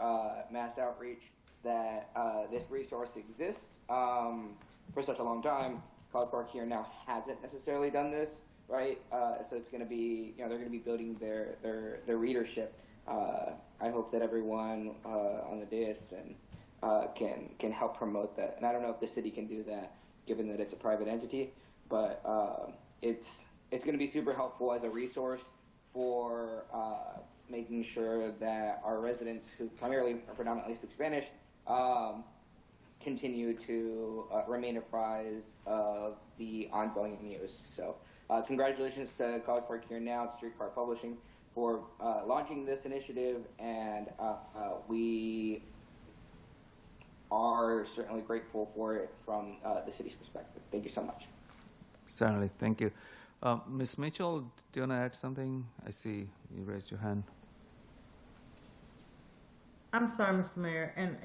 mass outreach that this resource exists. For such a long time, College Park Here Now hasn't necessarily done this. right? So it's going to be, they're going to be building their readership. I hope that everyone on the dais and can help promote that. And I don't know if the city can do that, given that it's a private entity, but it's going to be super helpful as a resource for making sure that our residents who primarily or predominantly speak Spanish continue to remain apprised of the ongoing news. So congratulations to College Park Here Now and Streetcar Publishing for launching this initiative, and we are certainly grateful for it from the city's perspective. Thank you so much. Certainly, thank you. Ms. Mitchell, do you want to add something? I see you raised your hand. I'm sorry, Mr. Mayor, and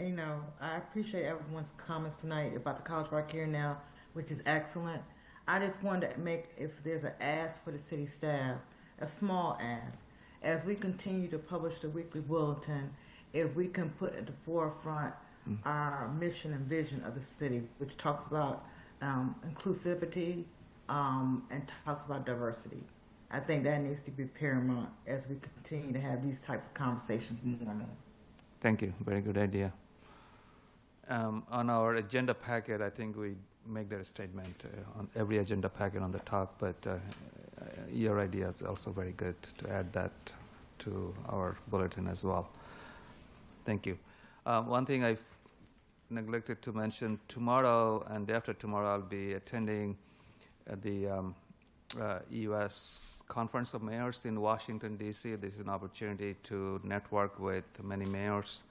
I appreciate everyone's comments tonight about the College Park Here Now, which is excellent. I just wanted to make, if there's an ask for the city staff, a small ask, as we continue to publish the weekly bulletin, if we can put at the forefront our mission and vision of the city, which talks about inclusivity and talks about diversity. I think that needs to be paramount as we continue to have these type of conversations more and more. Thank you. Very good idea. On our agenda packet, I think we make that a statement on every agenda packet on the top, but your idea is also very good to add that to our bulletin as well. Thank you. One thing I've neglected to mention, tomorrow and after tomorrow I'll be attending the U.S. Conference of Mayors in Washington, D.C. This is an opportunity to network with many mayors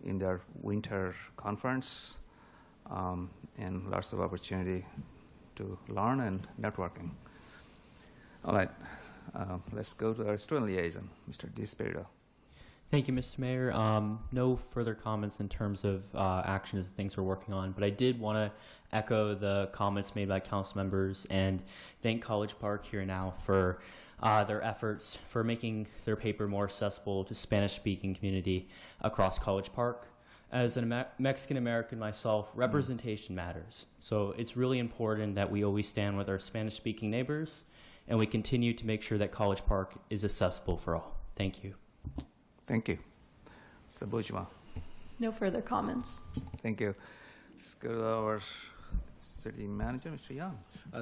in their winter conference, and lots of opportunity to learn and networking. All right, let's go to our student liaison, Mr. DiSpirito. Thank you, Mr. Mayor. No further comments in terms of actions and things we're working on, but I did want to echo the comments made by council members and thank College Park Here Now for their efforts for making their paper more accessible to Spanish-speaking community across College Park. As a Mexican-American myself, representation matters. So it's really important that we always stand with our Spanish-speaking neighbors, and we continue to make sure that College Park is accessible for all. Thank you. Thank you. Mr. Bourgeois. No further comments. Thank you. Let's go to our city manager, Mr. Young.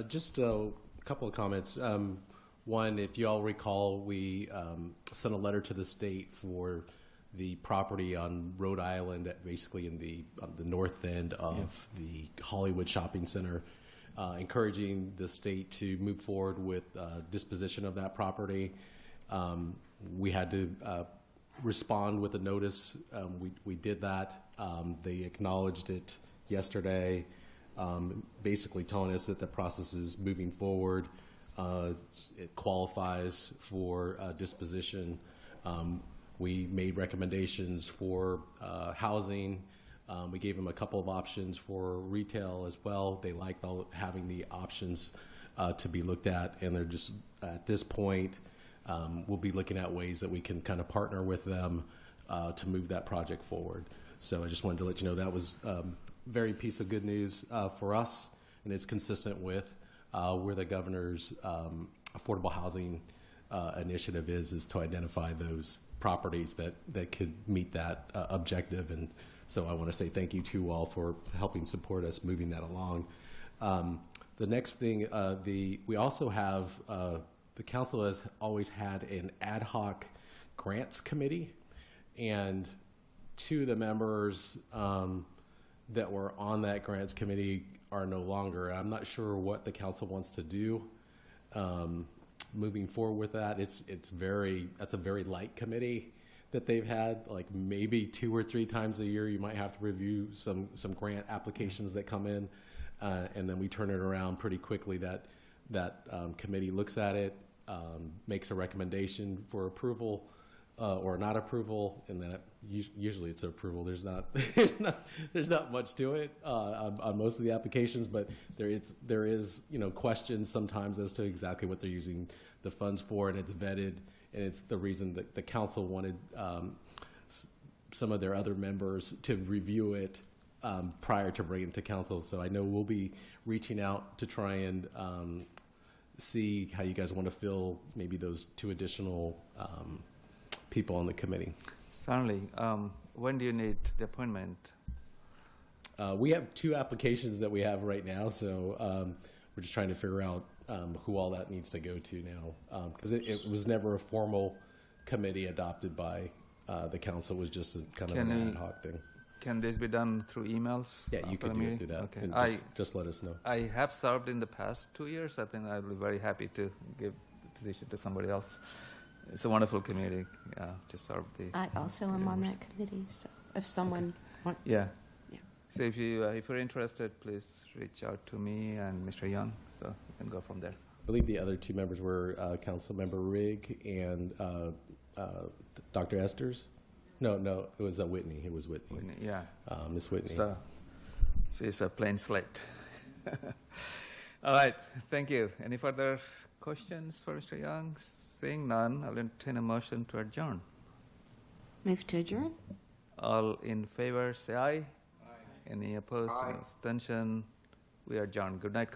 Just a couple of comments. One, if you all recall, we sent a letter to the state for the property on Rhode Island, basically in the north end of the Hollywood Shopping Center, encouraging the state to move forward with disposition of that property. We had to respond with a notice. We did that. They acknowledged it yesterday, basically telling us that the process is moving forward. It qualifies for disposition. We made recommendations for housing. We gave them a couple of options for retail as well. They liked having the options to be looked at, and they're just, at this point, we'll be looking at ways that we can kind of partner with them to move that project forward. So I just wanted to let you know that was very piece of good news for us, and it's consistent with where the governor's affordable housing initiative is to identify those properties that could meet that objective. And so I want to say thank you to you all for helping support us moving that along. The next thing, we also have, the council has always had an ad hoc grants committee, and two of the members that were on that grants committee are no longer. I'm not sure what the council wants to do moving forward with that. That's a very light committee that they've had. Like maybe 2 or 3 times a year, you might have to review some grant applications that come in, and then we turn it around pretty quickly. That committee looks at it, makes a recommendation for approval or not approval, and then usually it's approval. There's not much to it on most of the applications, but there is questions sometimes as to exactly what they're using the funds for, and it's vetted, and it's the reason that the council wanted some of their other members to review it prior to bringing it to council. So I know we'll be reaching out to try and see how you guys want to fill maybe those 2 additional people on the committee. Certainly. When do you need the appointment? We have 2 applications that we have right now, so we're just trying to figure out who all that needs to go to now, because it was never a formal committee adopted by the council. It was just a kind of an ad hoc thing. Can this be done through emails? Yeah, you can do that. Okay. And just let us know. I have served in the past 2 years. I think I'll be very happy to give the position to somebody else. It's a wonderful committee to serve the. I also am on that committee, so if someone wants. Yeah. So if you're interested, please reach out to me and Mr. Young, so we can go from there. I believe the other 2 members were Councilmember Rigg and Dr. Esters. No, it was Whitney. It was Whitney. Yeah. Miss Whitney. So it's a plain slate. All right. Thank you. Any further questions for Mr. Young? Seeing none, I'll entertain a motion to adjourn. Move to adjourn. All in favor, say aye. Any opposed? Aye. Abstention? We are adjourned. Good night, college.